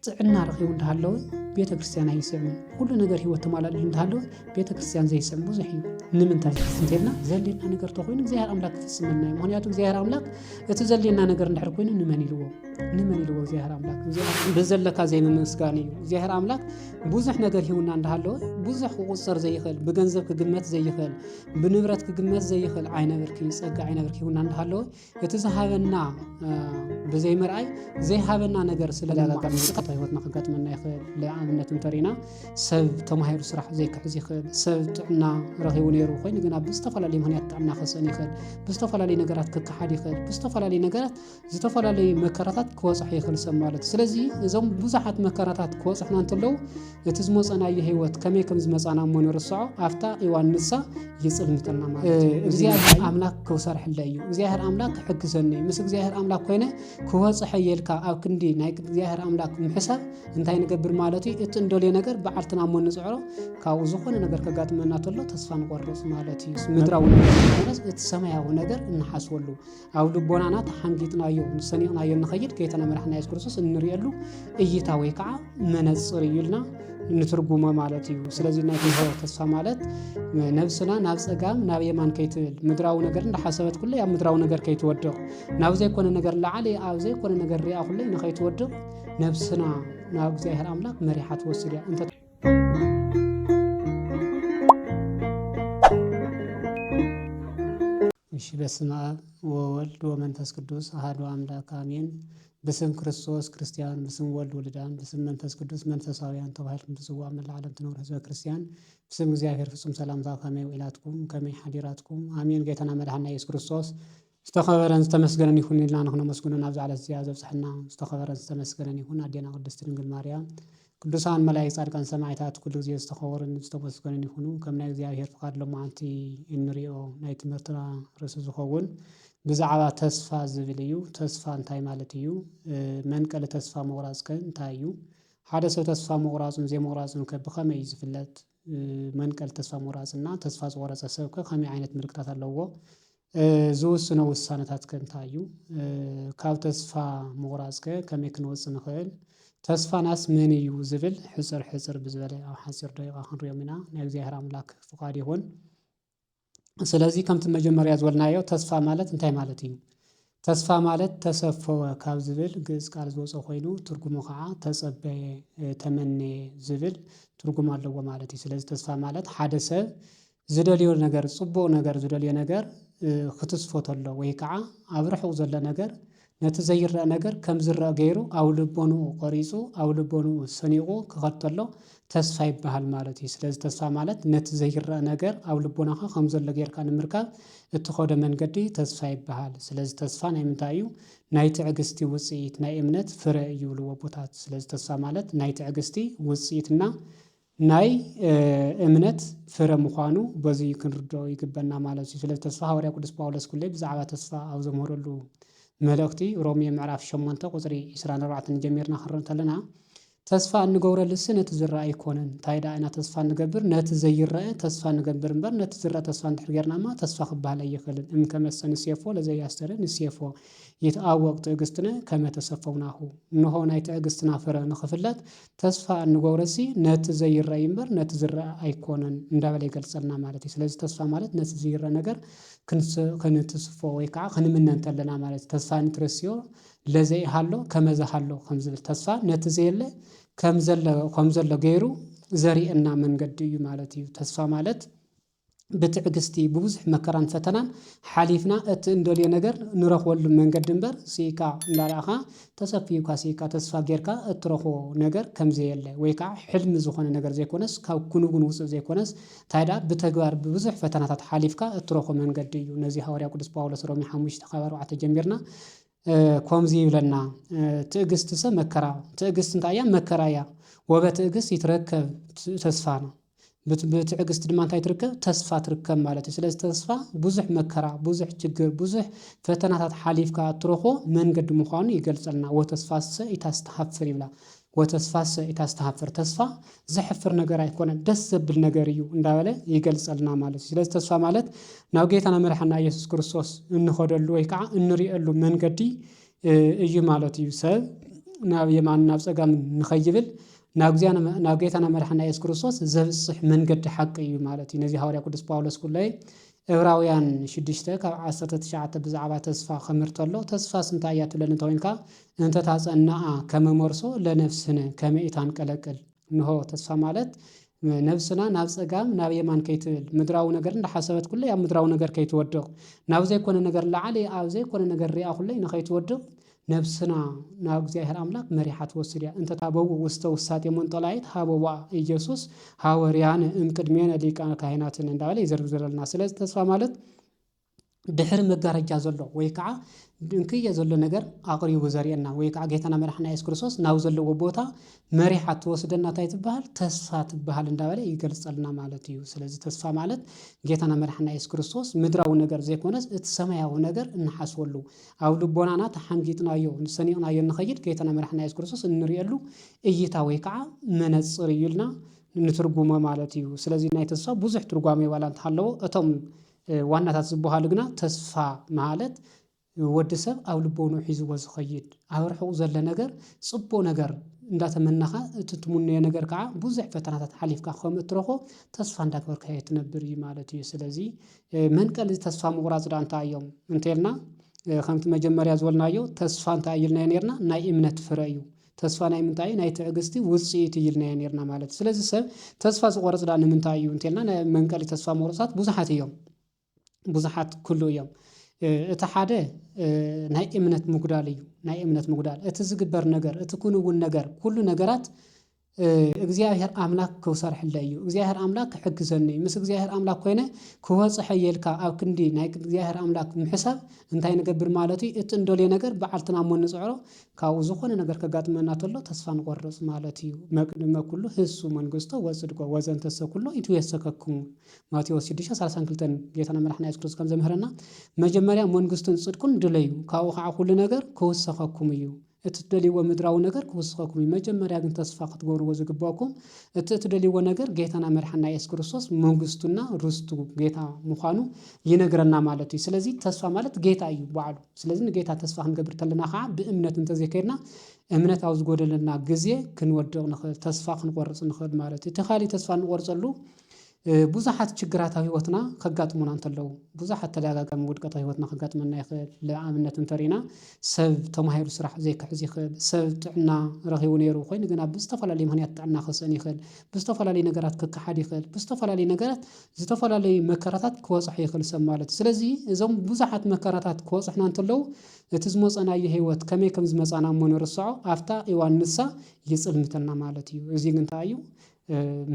ጥዕና ረኺቡ እንዳሃለወ ቤተ ክርስቲያን ኣይስዕምን ኩሉ ነገር ሂወት ተማላል እንዳሃለወ ቤተ ክርስቲያን ዘይስዕም ብዙሕ እዩ ንምንታይ እንተልና ዘሌና ነገር ተኮይኑ እግዚአብሔር አምላክ ፍጽምና ምክንያቱ እግዚአብሔር አምላክ እቲ ዘሌና ነገር እንድሕር ኮይኑ ንመን ይልዎ እግዚአብሔር አምላክ በዘለካ ዘይምስጋን እዩ እግዚአብሔር አምላክ ብዙሕ ነገር ሂውና እንዳሃለወ ብዙሕ ቁፅር ዘይኽእል ብገንዘብ ክግመት ዘይኽእል ብንብረት ክግመት ዘይኽእል ዓይነበርኪ ጸጋ ዓይነበርኪ ሂውና እንዳሃለወ እቲ ዝሃበና በዘይመርአይ ዘይሃበና ነገር ስለላጋጋም ስቃታ ህይወትና ከጋጥመና ይኽእል ለአብነት እንተሪና ሰብ ተማሂሩ ስራሕ ዘይክሕዝ ይኽእል ሰብ ጥዕና ረኺቡ ነይሩ ኮይኑ ግን ኣብ ዝተፈላለዩ ምክንያት ጥዕና ከሰን ይኽእል ብዝተፈላለዩ ነገራት ክከሓድ ይኽእል ብዝተፈላለዩ ነገራት ዝተፈላለዩ መከራታት ክወፅሕ ይኽእል ሰብ ማለት ስለዚ እዞም ብዙሓት መከራታት ክወፅሕና እንተለው እቲ ዝመፀናዮ ህይወት ከመይ ከም ዝመፃና እሞ ንርስዖ ኣፍታ እዋን ንሳ ይፅልምተና ማለት እግዚአብሔር አምላክ ክውሰርሕለ እዩ እግዚአብሔር አምላክ ክሕግዘኒ ምስ እግዚአብሔር አምላክ ኮይነ ክወፅሕ የልካ ኣብ ክንዲ ናይ እግዚአብሔር አምላክ ምሕሳብ እንታይ ንገብር ማለት እዩ እቲ እንደልዮ ነገር በዓልትና እሞ ንፅዕሮ ካብኡ ዝኾነ ነገር ከጋጥመና ተሎ ተስፋ ንቆርፅ ማለት እዩ ምድራዊ ነገር እቲ ሰማያዊ ነገር እንሓስወሉ ኣብ ልቦናና ተሓንጊጥናዮ ሰኒቕናዮ ንኸይድ ጌታና መድሓኒትና ኢየሱስ ክርስቶስ እንሪአሉ እይታ ወይ ከዓ መነፅር ይልና ንትርጉሞ ማለት እዩ ስለዚ ናይ ህይወት ተስፋ ማለት ነፍስና ናብ ጸጋም ናብ የማን ከይትብል ምድራዊ ነገር እንደሐሰበት ኩሉ ያ ምድራዊ ነገር ከይትወድቕ ናብ ዘይኮነ ነገር ለዓለ ኣብ ዘይኮነ ነገር ሪኣ ኩሉ ንኸይትወድቕ ነፍስና ናብ እግዚአብሔር አምላክ መሪሓት ወስድያ እንተ እሺ በስመ አብ ወወልድ ወመንፈስ ቅዱስ አሐዱ አምላክ አሜን። በስም ክርስቶስ ክርስቲያን በስም ወልድ ወልዳን በስም መንፈስ ቅዱስ መንፈሳውያን ተባሂልኩም ትጽዋዕ መላእ ዓለም ትነብሩ ህዝበ ክርስቲያን በስም እግዚአብሔር ፍጹም ሰላምታ ከመይ ኢላትኩም ከመይ ሓዲራትኩም አሜን። ጌታና መድኃኒትና ኢየሱስ ክርስቶስ ዝተኸበረን ዝተመስገነን ይሁን ኢልና ንኽነመስግኖ ናብ ዛዕለት እዚኣ ዘብፅሐና ዝተኸበረን ዝተመስገነን ይሁን ኣዴና ቅድስት ድንግል ማርያም ቅዱሳን መላእክት ጻድቃን ሰማዕታት ኩሉ ግዜ ዝተኸበሩን ዝተመስገኑን ይሁኑ ከም ናይ እግዚአብሔር ፍቃድ ሎማዓንቲ እንሪኦ ናይ ትምህርትና ርእሲ ዝኸውን ብዛዕባ ተስፋ ዝብል እዩ። ተስፋ እንታይ ማለት እዩ? መንቀል ተስፋ ምቑራጽ ከ እንታይ እዩ? ሓደ ሰብ ተስፋ ምቑራጽን ዘይምቑራጽን ከ ብኸመይ እዩ ዝፍለጥ? መንቀል ተስፋ ምቑራጽና ተስፋ ዝቆረጸ ሰብ ከ ከመይ ዓይነት ምልክታት ኣለዎ? ዝውስኖ ውሳነታት ከ እንታይ እዩ? ካብ ተስፋ ምቑራጽ ከ ከመይ ክንወጽእ ንኽእል? ተስፋናስ ምን እዩ ዝብል ሕፅር ብዝበለ ኣብ ሓፂር ደቂቓ ክንሪኦም ኢና። ናይ እግዚአብሔር አምላክ ፍቃድ ይሁን። ስለዚህ ከምቲ መጀመሪያ ዝወልናዮ ተስፋ ማለት እንታይ ማለት እዩ? ተስፋ ማለት ተሰፈወ ካብ ዝብል ግዕዝ ቃል ዝወፀ ኮይኑ ትርጉሙ ከዓ ተጸበየ ተመነየ ዝብል ትርጉም ኣለዎ ማለት እዩ። ስለዚ ተስፋ ማለት ሓደ ሰብ ዝደልዮ ነገር ጽቡቕ ነገር ዝደልዮ ነገር ክትስፎ ተሎ ወይ ከዓ ኣብ ርሑቕ ዘሎ ነገር ነቲ ዘይረአ ነገር ከም ዝረአ ገይሩ ኣብ ልቦኑ ቆሪፁ ኣብ ልቦኑ ሰኒቑ ክኸድ ተሎ ተስፋ ይበሃል ማለት እዩ። ስለዚ ተስፋ ማለት ነቲ ዘይረአ ነገር ኣብ ልቦናኻ ከም ዘሎ ጌርካ ንምርካብ እትኸዶ መንገዲ ተስፋ ይበሃል። ስለዚ ተስፋ ናይ ምንታይ እዩ? ናይ ትዕግስቲ ውፅኢት ናይ እምነት ፍረ እዩ ዝብልዎ ቦታት። ስለዚ ተስፋ ማለት ናይ ትዕግስቲ ውፅኢትና ናይ እምነት ፍረ ምዃኑ በዚ ክንርድኦ ይግበና ማለት እዩ። ስለዚ ተስፋ ሐዋርያ ቅዱስ ጳውሎስ ኩሉ ብዛዕባ ተስፋ ኣብ ዘምህረሉ መልእክቲ ሮሜ ምዕራፍ 8 ቁፅሪ 24 ጀሚርና ክንርኢ እንተለና ተስፋ እንገብረልስ ነቲ ዝረአ ኣይኮነን እንታይ ዳ ኢና ተስፋ እንገብር ነቲ ዘይረአ ተስፋ እንገብር እምበር ነቲ ዝረአ ተስፋ እንድሕር ጌርናማ ተስፋ ክበሃል ኣይኽእልን። እምከመሰ ንሴፎ ለዘያስተረ ንሴፎ ይትአወቅ ትዕግስትነ ከመ ተሰፈውናሁ እንሆ ናይ ትዕግስትና ፍረ ንኽፍለጥ ተስፋ እንገብረሲ ነቲ ዘይረአ እምበር ነቲ ዝረአ ኣይኮነን እንዳበለ ይገልጸልና ማለት እዩ። ስለዚ ተስፋ ማለት ነቲ ዘይረአ ነገር ክንትስፎ ወይ ከዓ ክንምነ እንተለና ማለት ተስፋ ንትረስዮ ለዘይሃሎ ከመዝሃሎ ከም ዝብል ተስፋ ነቲ ዘየለ ከም ዘሎ ገይሩ ዘሪአና መንገዲ እዩ ማለት እዩ። ተስፋ ማለት ብትዕግስቲ ብብዙሕ መከራን ፈተናን ሓሊፍና እቲ እንደልዮ ነገር ንረኽበሉ መንገዲ እምበር ሲኢካ እንዳረኣኻ ተሰፊዩካ ሲኢካ ተስፋ ጌርካ እትረኽቦ ነገር ከም ዘየለ ወይ ከዓ ሕልሚ ዝኾነ ነገር ዘይኮነስ ካብ ክንውን ውፅእ ዘይኮነስ እንታይ ዳ ብተግባር ብብዙሕ ፈተናታት ሓሊፍካ እትረኽቦ መንገዲ እዩ። ነዚ ሐዋርያ ቅዱስ ጳውሎስ ሮሜ 5:4 ጀሚርና ከምዚ ይብለና ትዕግስት ሰብ መከራ ትዕግስት እንታይ እያ? መከራ እያ ወበትዕግስት ይትረከብ ተስፋ ነው። ብትዕግስት ድማ እንታይ ትርከብ? ተስፋ ትርከብ ማለት እዩ። ስለዚ ተስፋ ብዙሕ መከራ ብዙሕ ችግር ብዙሕ ፈተናታት ሓሊፍካ እትረኽቦ መንገዲ ምዃኑ ይገልጸልና። ወተስፋሰ ኢታስተሓፍር ይብላ ወተስፋሰ ኢታስተሓፍር ተስፋ ዘሕፍር ነገር ኣይኮነን ደስ ዘብል ነገር እዩ እንዳበለ ይገልጸልና ማለት እዩ። ስለዚ ተስፋ ማለት ናብ ጌታና መድሓኒትና ኢየሱስ ክርስቶስ እንኸደሉ ወይ ከዓ እንሪአሉ መንገዲ እዩ ማለት እዩ። ሰብ ናብ የማን ናብ ጸጋም ንኸይብል ናብ ጌታና መድኃና ኢየሱስ ክርስቶስ ዘብጽሕ መንገዲ ሓቂ እዩ ማለት እዩ። ነዚ ሐዋርያ ቅዱስ ጳውሎስ ኩላይ ዕብራውያን 6 ካብ 19 ብዛዕባ ተስፋ ኸምርተሎ ተስፋ ስንታይ እያ ትብለን እንተወይንካ እንተ ታጸናዓ ከመ ሞርሶ ለነፍስነ ከመ ኢታንቀለቅል እንሆ ተስፋ ማለት ነፍስና ናብ ጸጋም ናብ የማን ከይትብል ምድራዊ ነገር እንደሐሰበት ኩለ ያ ምድራዊ ነገር ከይትወድቕ ናብ ዘይኮነ ነገር ለዓለ ኣብ ዘይኮነ ነገር ሪኣ ኩለይ ንኸይትወድቕ ነፍስና ናብ እግዚአብሔር አምላክ መሪሓ ትወስድ እያ እንተ ታበው ውስተ ውሳጤ መንጠላይት ሃበዋ ኢየሱስ ሐዋርያን እምቅድሜነ ሊቃነ ካህናትን እንዳለ ይዘርዝረልና። ስለዚህ ተስፋ ማለት ድሕሪ መጋረጃ ዘሎ ወይ ከዓ ድንክየ ዘሎ ነገር አቅሪቡ ዘርየና ወይ ከዓ ጌታና መድኃኒትና ኢየሱስ ክርስቶስ ናብ ዘለዎ ቦታ መሪሓ ትወስደና ታይ ትበሃል ተስፋ ትበሃል እንዳለ ይገልጸልና ማለት እዩ። ስለዚህ ተስፋ ማለት ጌታና መድኃኒትና ኢየሱስ ክርስቶስ ምድራዊ ነገር ዘይኮነስ እቲ ሰማያዊ ነገር እንሐስወሉ ኣብ ልቦናና ተሐንጊጥናዮ ሰኒቕናዮ ንኸይድ ጌታና መድኃኒትና ኢየሱስ ክርስቶስ እንሪየሉ እይታ ወይ ከዓ መነጽር እዩልና ንትርጉሞ ማለት እዩ። ስለዚህ ናይ ተስፋ ብዙሕ ትርጓሜ ዋላ እንተሃለዎ እቶም ዋናታት ዝበሃሉ ግና ተስፋ ማለት ወዲ ሰብ ኣብ ልቦኑ ሒዝዎ ዝኸይድ ኣብ ርሑቕ ዘለ ነገር ጽቡቕ ነገር እንዳተመናኻ እትትሙነየ ነገር ከዓ ብዙሕ ፈተናታት ሓሊፍካ ከም እትረኾ ተስፋ እንዳገበርካ ትነብር እዩ ማለት እዩ። ስለዚህ መንቀል ተስፋ ምቑራጽ ዳ እንታይ እዮም እንተልና ከምቲ መጀመርያ ዝበልናዮ ተስፋ እንታይ ኢልና ነርና ናይ እምነት ፍረ እዩ። ተስፋ ናይ ምንታይ ናይ ትዕግስቲ ውጽኢት ኢልና ነርና ማለት። ስለዚህ ሰብ ተስፋ ዝቆርጽ ዳ ንምንታይ እዩ እንተልና መንቀል ተስፋ ምቑራጽ ብዙሓት እዮም ብዙሓት ኩሉ እዮም። እቲ ሓደ ናይ እምነት ምጉዳል እዩ። ናይ እምነት ምጉዳል እቲ ዝግበር ነገር እቲ ክንውን ነገር ኩሉ ነገራት እግዚአብሔር አምላክ ክውሰርሕለ እዩ። እግዚአብሔር አምላክ ክሕግዘኒ ምስ እግዚአብሔር አምላክ ኮይነ ክወጽሕ የልካ ኣብ ክንዲ ናይ እግዚአብሔር አምላክ ምሕሳብ እንታይ ንገብር ማለት እዩ። እቲ እንደልየ ነገር በዓልትና ሞ ንጽዕሮ ካብኡ ዝኾነ ነገር ከጋጥመና ተሎ ተስፋ ንቆርጽ ማለት እዩ። መቅድመ ኩሉ ህሱ መንግስቶ ወጽድቆ ወዘንተሰ ኩሉ ይትወሰከክሙ ማቴዎስ 6:32 ጌታና መድኃኒትና ኢየሱስ ክርስቶስ ከም ዘምህረና መጀመሪያ መንግስቱን ጽድቁን ድለዩ ካብኡ ከዓ ኩሉ ነገር ክውሰኸኩም እዩ። እቲ ትደልይዎ ምድራዊ ነገር ክውስኸኩም እዩ። መጀመሪያ ግን ተስፋ ክትገብርዎ ዝግባኩም እቲ ትደልይዎ ነገር ጌታና መድኃኒትና ኢየሱስ ክርስቶስ መንግስቱና ርስቱ ጌታ ምዃኑ ይነግረና ማለት እዩ። ስለዚህ ተስፋ ማለት ጌታ እዩ በዓሉ። ስለዚህ ንጌታ ተስፋ ክንገብር ተለና ከዓ ብእምነት እንተዘይከይድና እምነት ኣብ ዝጎደለና ግዜ ክንወድቕ ንኽእል ተስፋ ክንቆርጽ ንኽእል ማለት እዩ። እቲ ካሊእ ተስፋ ንቆርጸሉ ብዙሓት ችግራት ኣብ ህይወትና ከጋጥሙና እንተለዉ ብዙሓት ተደጋጋሚ ውድቀት ኣብ ህይወትና ከጋጥመና ይኽእል። ለኣብነት እንተሪና ሰብ ተማሂሩ ስራሕ ዘይክሕዝ ይኽእል። ሰብ ጥዕና ረኺቡ ነይሩ ኮይኑ ግና ብዝተፈላለዩ ምኽንያት ጥዕና ክስእን ይኽእል። ብዝተፈላለዩ ነገራት ክከሓድ ይኽእል። ብዝተፈላለዩ ነገራት ዝተፈላለዩ መከራታት ክወጽሕ ይኽእል ሰብ ማለት እዩ። ስለዚ እዞም ብዙሓት መከራታት ክወጽሕና እንተለዉ እቲ ዝመጸናዮ ህይወት ከመይ ከም ዝመጻና እሞ ንርስዖ ኣፍታ እዋን ንሳ ይጽልምተና ማለት እዩ። እዚ ግን እንታይ እዩ